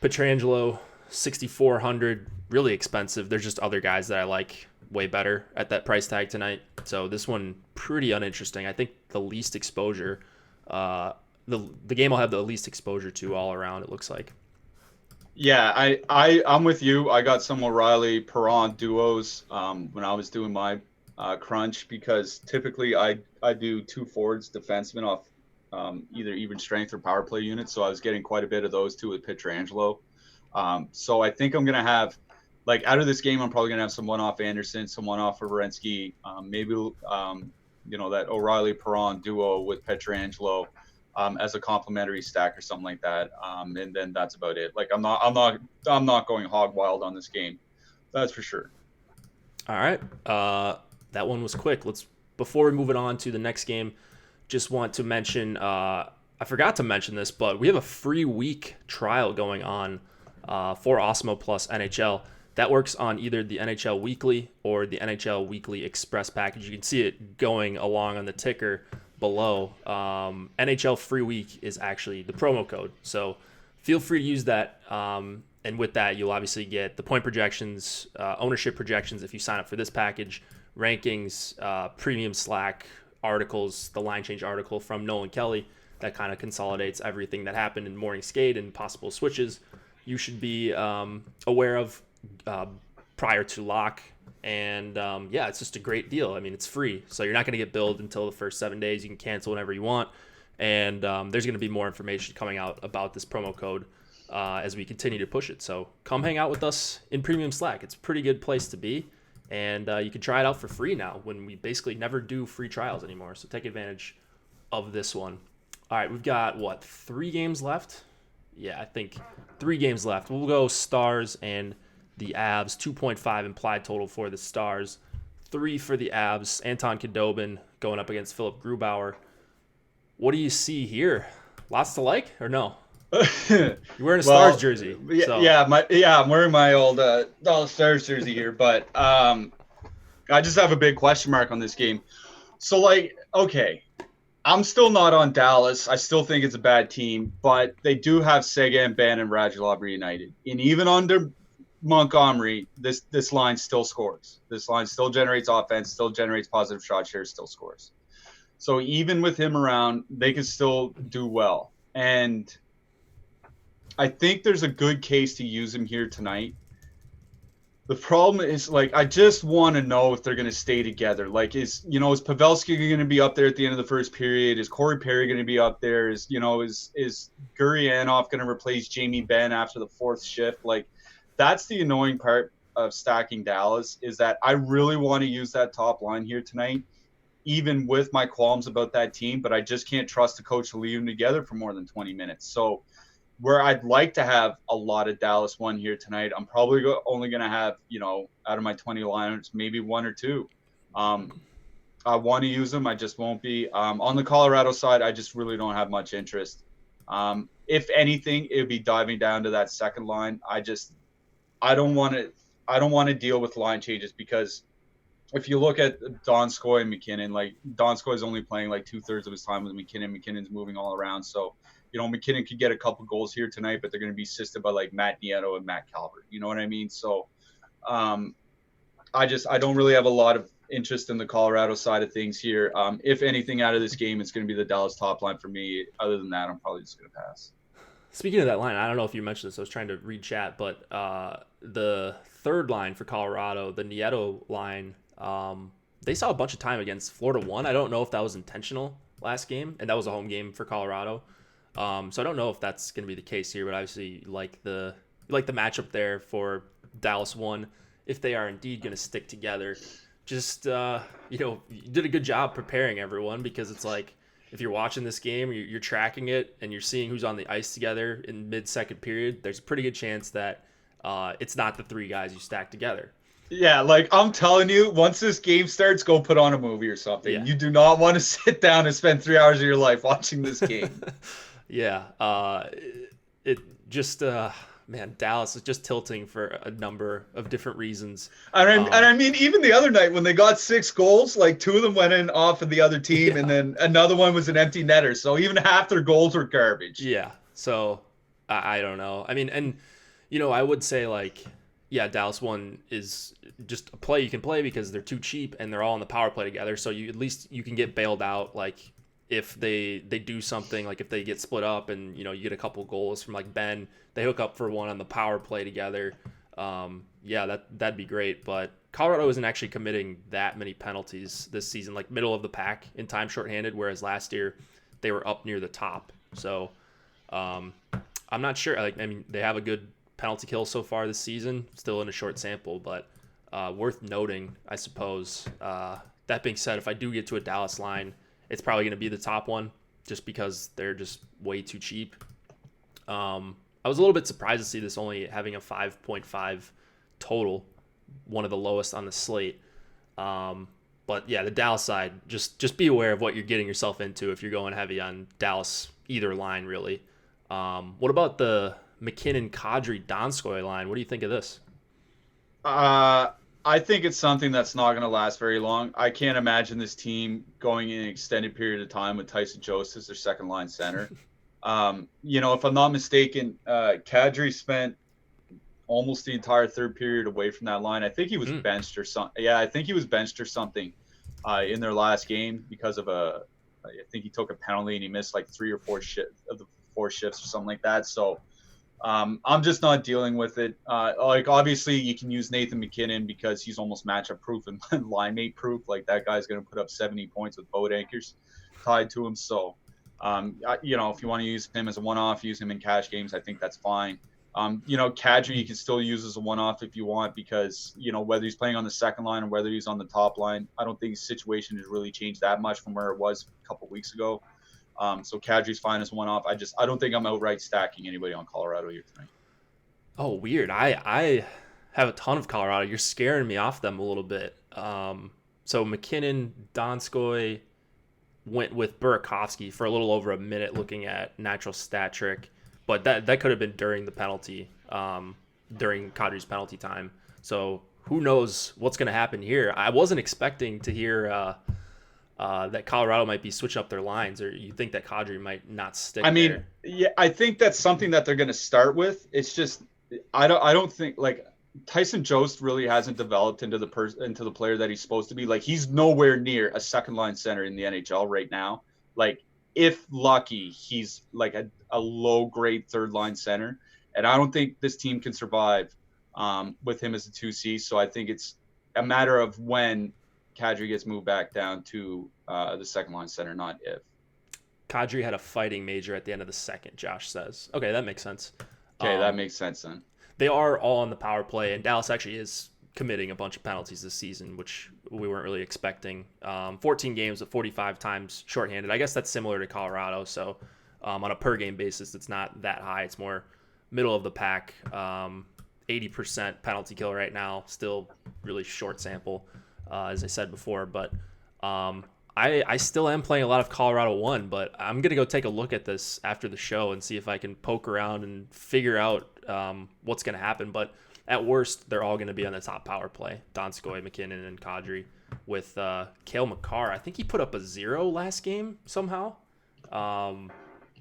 Pietrangelo, 6,400, really expensive. There's just other guys that I like way better at that price tag tonight. So this one pretty uninteresting. I think the least exposure. The game I'll have the least exposure to all around, it looks like. Yeah, I'm with you. I got some O'Reilly Perron duos when I was doing my crunch, because typically I do 2 forwards defensemen off either even strength or power play units. So I was getting quite a bit of those too with Pietrangelo. So I think I'm going to have, like, out of this game, I'm probably going to have some one-off Anderson, some one-off for Werenski, maybe, that O'Reilly Perron duo with Pietrangelo. As a complimentary stack or something like that, and then that's about it. Like I'm not going hog wild on this game, that's for sure. All right, that one was quick. Before we move it on to the next game, just want to mention I forgot to mention this, but we have a free week trial going on for Osmo Plus NHL. That works on either the NHL Weekly or the NHL Weekly Express package. You can see it going along on the ticker below. NHL Free Week is actually the promo code, so feel free to use that. And with that, you'll obviously get the point projections, ownership projections if you sign up for this package, rankings, premium Slack articles, the line change article from Nolan Kelly that kind of consolidates everything that happened in morning skate and possible switches you should be aware of prior to lock. And it's just a great deal. I mean, it's free, so you're not going to get billed until the first 7 days. You can cancel whenever you want, And there's going to be more information coming out about this promo code as we continue to push it. So come hang out with us in Premium Slack. It's a pretty good place to be. And you can try it out for free now when we basically never do free trials anymore. So take advantage of this one. All right, we've got, 3 games left? Yeah, I think 3 games left. We'll go Stars and the Avs. 2.5 implied total for the Stars. 3 for the Avs. Anton Khudobin going up against Philip Grubauer. What do you see here? Lots to like or no? You're wearing a Stars jersey. So. Yeah, I'm wearing my old Dallas Stars jersey here, but I just have a big question mark on this game. So, okay, I'm still not on Dallas. I still think it's a bad team, but they do have Seguin, Ben, and Radulov reunited. And even under Montgomery, this line still scores. This line still generates offense, still generates positive shot share, still scores. So even with him around, they can still do well. And I think there's a good case to use him here tonight. The problem is, I just want to know if they're going to stay together. Is Pavelski going to be up there at the end of the first period? Is Corey Perry going to be up there? Is Gurianov going to replace Jamie Benn after the 4th shift? That's the annoying part of stacking Dallas, is that I really want to use that top line here tonight, even with my qualms about that team, but I just can't trust the coach to leave them together for more than 20 minutes. So where I'd like to have a lot of Dallas 1 here tonight, I'm probably only going to have, out of my 20 liners, maybe 1 or 2. I want to use them. I just won't be. On the Colorado side, I just really don't have much interest. If anything, it would be diving down to that second line. I don't want to deal with line changes, because if you look at Donskoy and McKinnon, Donskoy is only playing 2/3 of his time with McKinnon. McKinnon's moving all around. So, McKinnon could get a couple goals here tonight, but they're going to be assisted by Matt Nieto and Matt Calvert. You know what I mean? So I don't really have a lot of interest in the Colorado side of things here. If anything out of this game, it's going to be the Dallas top line for me. Other than that, I'm probably just going to pass. Speaking of that line, I don't know if you mentioned this. I was trying to read chat, but the third line for Colorado, the Nieto line, they saw a bunch of time against Florida 1. I don't know if that was intentional last game, and that was a home game for Colorado. So I don't know if that's going to be the case here, but obviously you like the matchup there for Dallas 1 if they are indeed going to stick together. Just you did a good job preparing everyone, because it's if you're watching this game, you're tracking it and you're seeing who's on the ice together in mid-second period. There's a pretty good chance that it's not the 3 guys you stack together. Yeah, I'm telling you, once this game starts, go put on a movie or something. Yeah. You do not want to sit down and spend 3 hours of your life watching this game. Yeah, it just man, Dallas is just tilting for a number of different reasons. And I mean, even the other night when they got 6 goals, 2 of them went in off of the other team, and then another one was an empty netter. So even half their goals were garbage. Yeah. So I don't know. I mean, and I would say Dallas 1 is just a play you can play because they're too cheap and they're all on the power play together. So at least you can get bailed out if they do something, if they get split up and you get a couple goals from Ben, they hook up for 1 on the power play together. That'd be great. But Colorado isn't actually committing that many penalties this season, middle of the pack in time shorthanded, whereas last year they were up near the top. So I'm not sure. They have a good penalty kill so far this season, still in a short sample, but worth noting, I suppose. That being said, if I do get to a Dallas line, it's probably going to be the top one, just because they're just way too cheap. I was a little bit surprised to see this only having a 5.5 total, one of the lowest on the slate. But yeah, the Dallas side, just be aware of what you're getting yourself into if you're going heavy on Dallas, either line really. What about the McKinnon, Kadri, Donskoy line? What do you think of this? I think it's something that's not going to last very long. I can't imagine this team going in an extended period of time with Tyson Jost as their second line center. If I'm not mistaken, Kadri spent almost the entire third period away from that line. I think he was benched or something. Yeah, I think he was benched or something in their last game because of I think he took a penalty and he missed 3 or 4 of the 4 shifts or something like that. So I'm just not dealing with it. Obviously you can use Nathan McKinnon because he's almost matchup proof and line mate proof. That guy's going to put up 70 points with boat anchors tied to him. So You know, if you want to use him as a one-off, use him in cash games. I think that's fine. You know, Kadri you can still use as a one-off if you want, because, you know, whether he's playing on the second line or whether he's on the top line, I don't think his situation has really changed that much from where it was a couple of weeks ago. So Kadri's fine as a one-off. I don't think I'm outright stacking anybody on Colorado here tonight. Oh, weird. I have a ton of Colorado. You're scaring me off them a little bit. So McKinnon, Donskoy went with Burakovsky for a little over a minute looking at natural stat trick, but that could have been during the penalty, during Kadri's penalty time. So who knows what's going to happen here. I wasn't expecting to hear that Colorado might be switching up their lines, or you think that Kadri might not stick there. Yeah, I think that's something that they're going to start with. It's just I don't think, like, Tyson Jost really hasn't developed into the player that he's supposed to be. Like, he's nowhere near a second line center in the NHL right now. Like, if lucky, he's like a low grade third line center, and I don't think this team can survive with him as a 2C. So I think it's a matter of when Kadri gets moved back down to the second line center, not if. Kadri had a fighting major at the end of the second, Josh says. Okay, that makes sense. Okay, that makes sense then. They are all on the power play, and Dallas actually is committing a bunch of penalties this season, which we weren't really expecting. 14 games at 45 times shorthanded. I guess that's similar to Colorado. So on a per game basis, it's not that high. It's more middle of the pack. 80% penalty kill right now. Still really short sample, as I said before. But I still am playing a lot of Colorado 1, but I'm going to go take a look at this after the show and see if I can poke around and figure out what's going to happen. But at worst, they're all going to be on the top power play. Donskoy, McKinnon, and Kadri with Cale Makar. I think he put up a 0 last game somehow.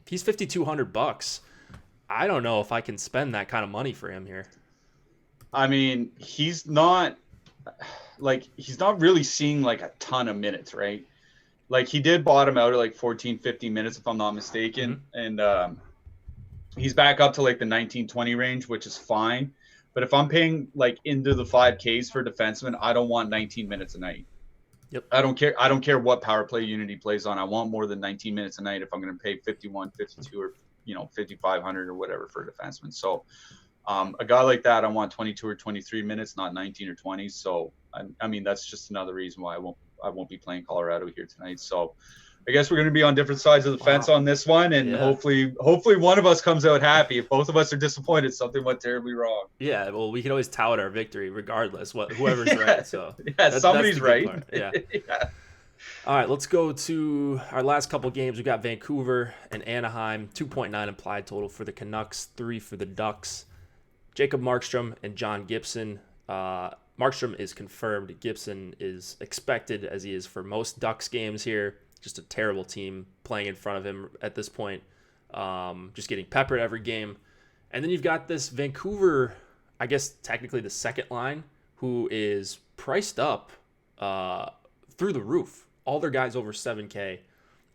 He's $5,200. I don't know if I can spend that kind of money for him here. I mean, he's not really seeing like a ton of minutes, right? Like, he did bottom out at like 14, 15 minutes, if I'm not mistaken. Mm-hmm. And he's back up to like the 19, 20 range, which is fine. But if I'm paying like into the 5Ks for defensemen, I don't want 19 minutes a night. Yep. I don't care what power play unit he plays on. I want more than 19 minutes a night if I'm going to pay 51, 52, or 5,500 or whatever for a defenseman. So a guy like that, I want 22 or 23 minutes, not 19 or 20. So I mean, that's just another reason why I won't be playing Colorado here tonight. So I guess we're going to be on different sides of the fence on this one, and hopefully one of us comes out happy. If both of us are disappointed, something went terribly wrong. Yeah, well, we can always tout our victory regardless, whoever's right. So somebody's right. Yeah. All right, let's go to our last couple games. We got Vancouver and Anaheim. 2.9 implied total for the Canucks, 3 for the Ducks. Jacob Markstrom and John Gibson. Markstrom is confirmed. Gibson is expected, as he is for most Ducks games here. Just a terrible team playing in front of him at this point. Just getting peppered every game. And then you've got this Vancouver, I guess technically the second line, who is priced up through the roof. All their guys over 7K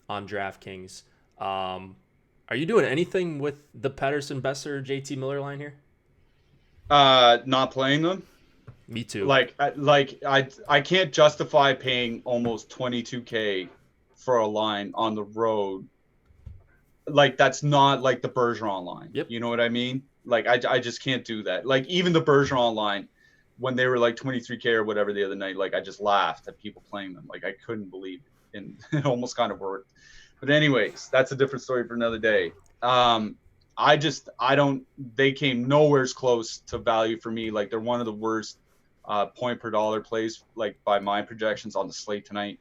on DraftKings. Are you doing anything with the Pettersson, Besser, JT Miller line here? Not playing them. Me too. I can't justify paying almost 22K for a line on the road. Like, that's not like the Bergeron line. Yep. You know what I mean? Like, I just can't do that. Like, even the Bergeron line, when they were like 23K or whatever the other night, like, I just laughed at people playing them. Like, I couldn't believe it, and it almost kind of worked. But anyways, that's a different story for another day. They came nowhere close to value for me. Like, they're one of the worst point per dollar plays, like, by my projections on the slate tonight.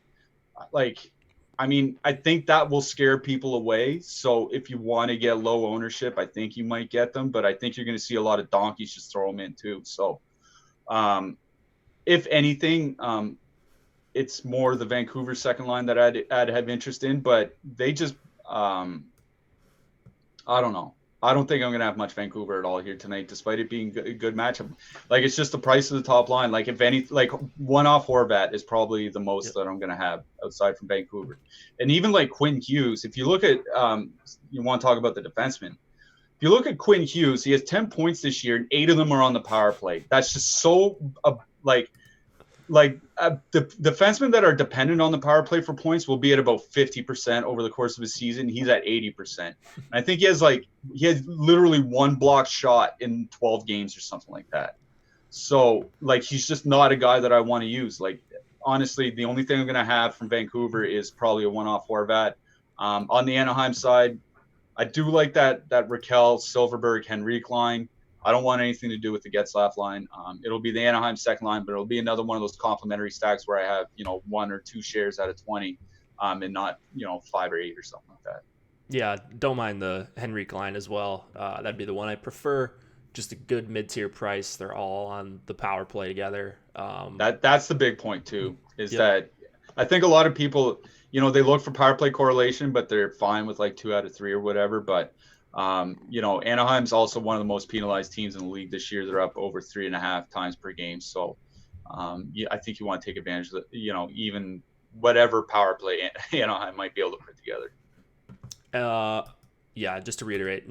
Like, I mean, I think that will scare people away. So if you want to get low ownership, I think you might get them, but I think you're going to see a lot of donkeys just throw them in too. So if anything, it's more the Vancouver second line that I'd have interest in, but they just, I don't know. I don't think I'm going to have much Vancouver at all here tonight, despite it being a good matchup. Like, it's just the price of the top line. Like, if any, like, one-off Horvat is probably the most that I'm going to have outside from Vancouver. And even, like, Quinn Hughes, if you look at, you want to talk about the defenseman. If you look at Quinn Hughes, he has 10 points this year, and 8 of them are on the power play. That's just so, like the defensemen that are dependent on the power play for points will be at about 50% over the course of his season. He's at 80%. I think he has literally one blocked shot in 12 games or something like that. So like he's just not a guy that I want to use. Like honestly, the only thing I'm going to have from Vancouver is probably a one-off Horvat. On the Anaheim side, I do like that Raquel, Silverberg, Henrique line. I don't want anything to do with the Getzlaff line. It'll be the Anaheim second line, but it'll be another one of those complementary stacks where I have, one or two shares out of 20, and not, 5 or 8 or something like that. Yeah, don't mind the Henrique line as well. That'd be the one I prefer. Just a good mid-tier price. They're all on the power play together. That's the big point too, is Yep. that I think a lot of people, they look for power play correlation, but they're fine with like 2 out of 3 or whatever. But Anaheim's also one of the most penalized teams in the league this year. They're up over 3.5 times per game. So I think you want to take advantage of even whatever power play Anaheim might be able to put together. Yeah, just to reiterate,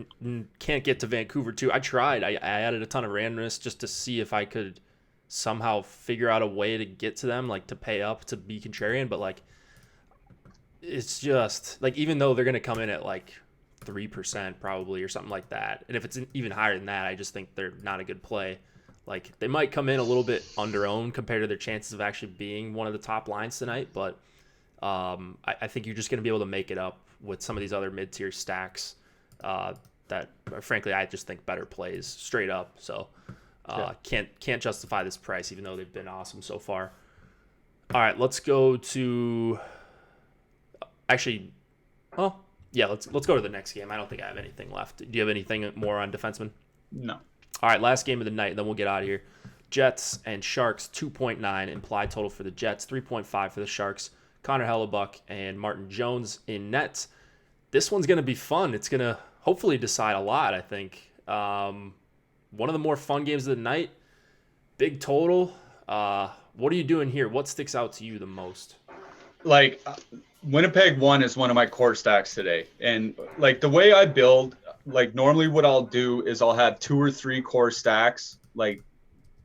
can't get to Vancouver too. I tried. I added a ton of randomness just to see if I could somehow figure out a way to get to them, like to pay up to be contrarian. But like, it's just like, even though they're gonna come in at like 3% probably or something like that, and if it's even higher than that, I just think they're not a good play. Like they might come in a little bit under-owned compared to their chances of actually being one of the top lines tonight, but I think you're just going to be able to make it up with some of these other mid-tier stacks that, frankly, I just think better plays straight up. So can't justify this price, even though they've been awesome so far. All right, let's go to actually. Oh, yeah, let's go to the next game. I don't think I have anything left. Do you have anything more on defensemen? No. All right, last game of the night, then we'll get out of here. Jets and Sharks, 2.9 implied total for the Jets, 3.5 for the Sharks. Connor Hellebuck and Martin Jones in net. This one's going to be fun. It's going to hopefully decide a lot, I think. One of the more fun games of the night. Big total. What are you doing here? What sticks out to you the most? Like Winnipeg 1 is one of my core stacks today. And like the way I build, like normally what I'll do is I'll have 2 or 3 core stacks, like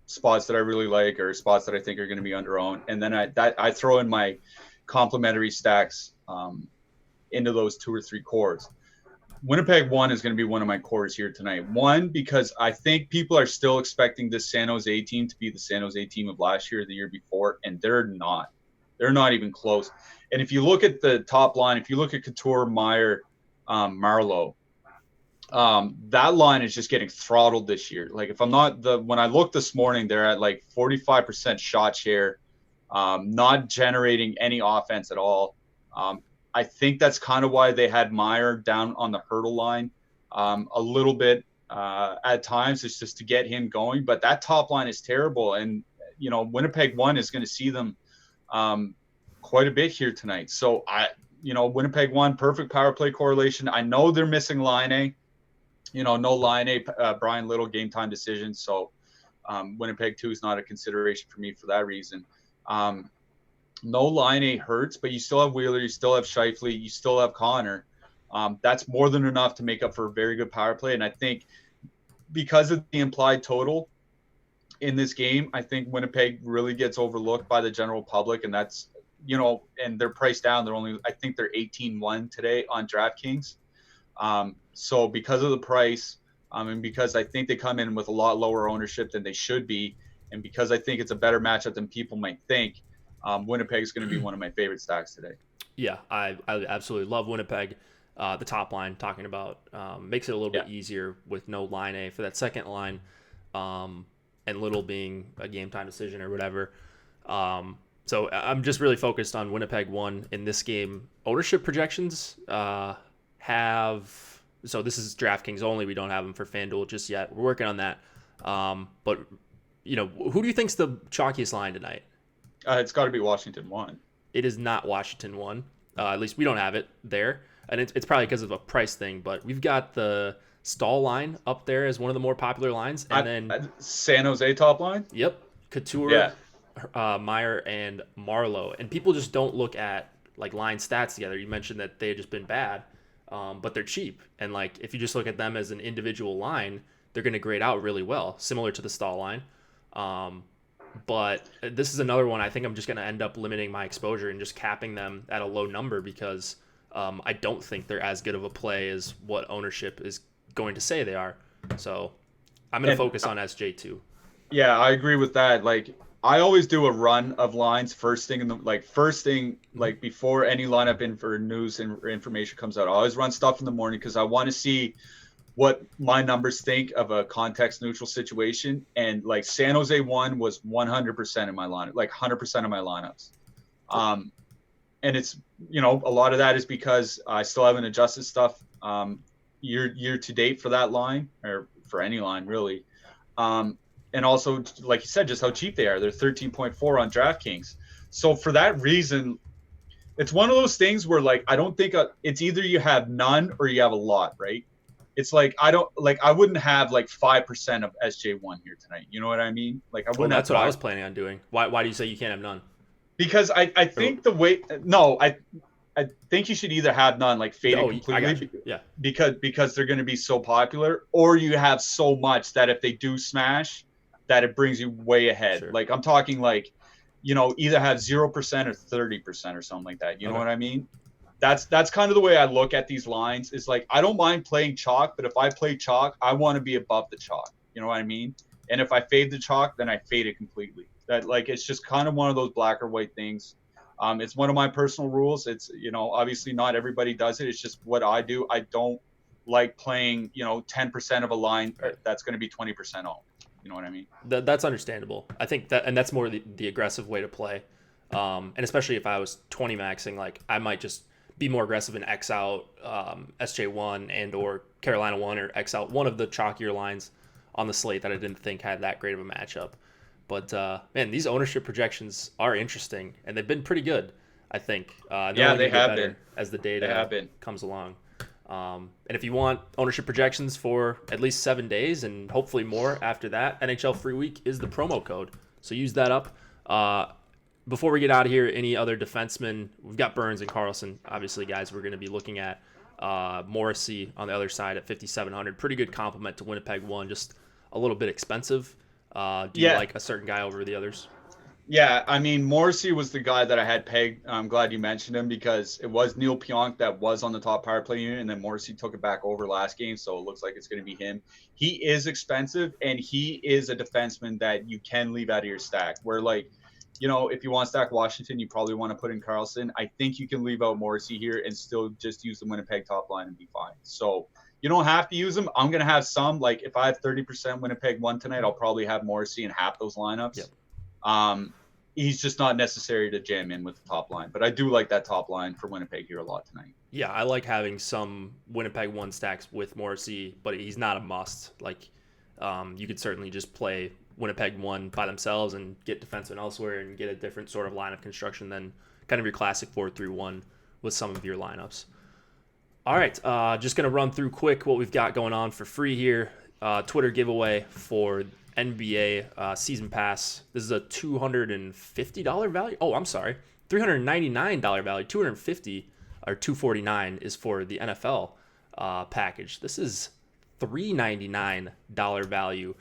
spots that I really like or spots that I think are going to be under-owned. And then I throw in my complementary stacks into those 2 or 3 cores. Winnipeg 1 is going to be one of my cores here tonight. One, because I think people are still expecting this San Jose team to be the San Jose team of last year or the year before, and they're not. They're not even close. And if you look at the top line, if you look at Couture, Meyer, Marleau, that line is just getting throttled this year. Like if I'm not when I looked this morning, they're at like 45% shot share, not generating any offense at all. I think that's kind of why they had Meyer down on the hurdle line a little bit at times. It's just to get him going. But that top line is terrible. And, Winnipeg 1 is going to see them quite a bit here tonight. So, Winnipeg 1, perfect power play correlation. I know they're missing Line A. No Line A, Brian Little game time decision. So Winnipeg 2 is not a consideration for me for that reason. No Line A hurts, but you still have Wheeler, you still have Scheifele, you still have Connor. That's more than enough to make up for a very good power play. And I think because of the implied total in this game, I think Winnipeg really gets overlooked by the general public. And that's, and they're priced down. I think they're 18-1 today on DraftKings. So because of the price, and because I think they come in with a lot lower ownership than they should be, and because I think it's a better matchup than people might think, Winnipeg is going to be one of my favorite stacks today. Yeah, I absolutely love Winnipeg. The top line, talking about, makes it a little bit easier with no Line A for that second line, and Little being a game time decision or whatever. So I'm just really focused on Winnipeg 1 in this game. Ownership projections so this is DraftKings only. We don't have them for FanDuel just yet. We're working on that. But who do you think's the chalkiest line tonight? It's got to be Washington 1. It is not Washington 1. At least we don't have it there. And it's probably because of a price thing. But we've got the Stahl line up there as one of the more popular lines. And then San Jose top line? Yep. Couture, Meyer, and Marleau. And people just don't look at like line stats together. You mentioned that they had just been bad, but they're cheap. And like if you just look at them as an individual line, they're going to grade out really well, similar to the Stahl line. But this is another one I think I'm just going to end up limiting my exposure and just capping them at a low number because I don't think they're as good of a play as what ownership is going to say they are. So I'm going to And focus on SJ2. yeah, I agree with that. Like I always do a run of lines first thing in the first thing Mm-hmm. before any lineup in for news and information comes out. I always run stuff in the morning because I want to see what my numbers think of a context neutral situation. And like San Jose one was 100% in my lineup, like 100% of my lineups. Um, and it's a lot of that is because I still haven't adjusted stuff year to date for that line or for any line really. Um, and also, like you said, just how cheap they are. They're 13.4 on DraftKings. So for that reason, it's one of those things where like I don't think it's either you have none or you have a lot, right? It's like I wouldn't have like 5% of SJ1 here tonight. You know what I mean? Like I Well, wouldn't have that's what I five was planning on doing. Why do you say you can't have none? because I Or, think the way no I think you should either have none like faded oh, I got you. completely Yeah, because they're going to be so popular, or you have so much that if they do smash, that it brings you way ahead. sure. Like I'm talking like, either have 0% or 30% or something like that. You know Okay. what I mean? That's kind of the way I look at these lines. Is like I don't mind playing chalk, but if I play chalk, I want to be above the chalk. You know what I mean? And if I fade the chalk, then I fade it completely. That like it's just kind of one of those black or white things. It's one of my personal rules. It's obviously not everybody does it. It's just what I do. I don't like playing 10% of a line Right. that's going to be 20% owned. You know what I mean? That's understandable. I think that, and that's more the aggressive way to play. And especially if I was 20 maxing, like I might just be more aggressive and X out SJ1 and or Carolina 1 or X out one of the chalkier lines on the slate that I didn't think had that great of a matchup. But man, these ownership projections are interesting and they've been pretty good. I think they're Yeah, only they going to get have better been. as the They data have been. comes along. And if you want ownership projections for at least 7 days and hopefully more after that, NHL Free Week is the promo code. So use that up. Before we get out of here, any other defensemen? We've got Burns and Carlson. Obviously, guys, we're going to be looking at Morrissey on the other side at 5,700. Pretty good compliment to Winnipeg one, just a little bit expensive. Do you Yeah, like a certain guy over the others? yeah. I mean, Morrissey was the guy that I had pegged. I'm glad you mentioned him because it was Neil Pionk that was on the top power play unit, and then Morrissey took it back over last game, so it looks like it's going to be him. He is expensive, and he is a defenseman that you can leave out of your stack. Where like, if you want to stack Washington, you probably want to put in Carlson. I think you can leave out Morrissey here and still just use the Winnipeg top line and be fine. So you don't have to use them. I'm going to have some. Like if I have 30% Winnipeg one tonight, I'll probably have Morrissey in half those Yep. lineups. He's just not necessary to jam in with the top line. But I do like that top line for Winnipeg here a lot tonight. Yeah, I like having some Winnipeg one stacks with Morrissey, but he's not a must. Like, you could certainly just play Winnipeg one by themselves and get defensemen elsewhere and get a different sort of lineup construction than kind of your classic 4-3-1 with some of your lineups. All right, just going to run through quick what we've got going on for free here. Twitter giveaway for NBA season pass. This is a $250 value. Oh, I'm sorry, $399 value. $250 or $249 is for the NFL package. This is $399 value.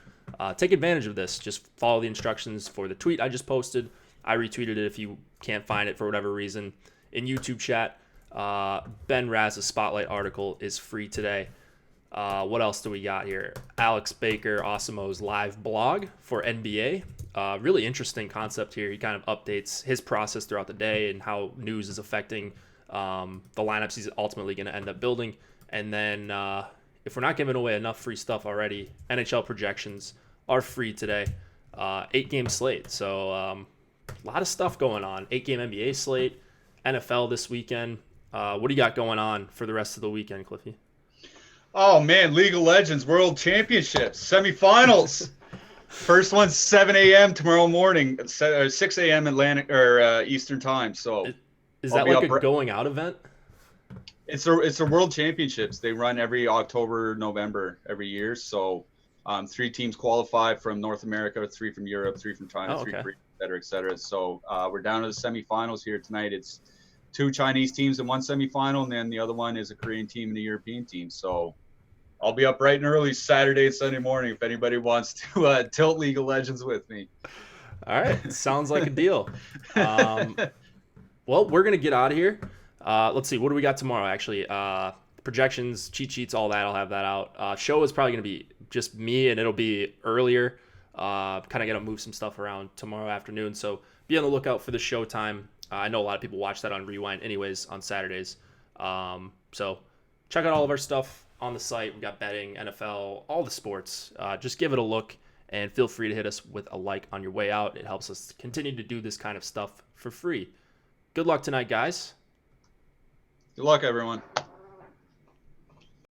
Take advantage of this. Just follow the instructions for the tweet I just posted. I retweeted it if you can't find it for whatever reason. In YouTube chat, Ben Raz's Spotlight article is free today. What else do we got here? Alex Baker, Awesemo's live blog for NBA. Really interesting concept here. He kind of updates his process throughout the day and how news is affecting the lineups he's ultimately going to end up building. And then if we're not giving away enough free stuff already, NHL projections are free today. 8-game slate. So a lot of stuff going on. 8-game NBA slate, NFL this weekend. What do you got going on for the rest of the weekend, Cliffy? Oh man, League of Legends World Championships semifinals. First one's 7 a.m. tomorrow morning, 6 a.m. Atlantic or Eastern time. So Is I'll that be like up. a going out event? It's a World Championships. They run every October, November every year. So 3 teams qualify from North America, 3 from Europe, 3 from China, Oh, 3 okay. from et cetera, et cetera. So we're down to the semifinals here tonight. It's 2 Chinese teams in one semifinal, and then the other one is a Korean team and a European team. So I'll be up bright and early Saturday and Sunday morning if anybody wants to tilt League of Legends with me. All right, sounds like a deal. Um, well, we're gonna get out of here. Let's see, what do we got tomorrow? Actually, projections, cheat sheets, all that. I'll have that out. Show is probably gonna be just me, and it'll be earlier. Kind of gonna move some stuff around tomorrow afternoon, so be on the lookout for the show time. I know a lot of people watch that on Rewind, anyways, on Saturdays. So check out all of our stuff on the site. We got betting, NFL, all the sports. Just give it a look, and feel free to hit us with a like on your way out. It helps us continue to do this kind of stuff for free. Good luck tonight, guys. Good luck, everyone.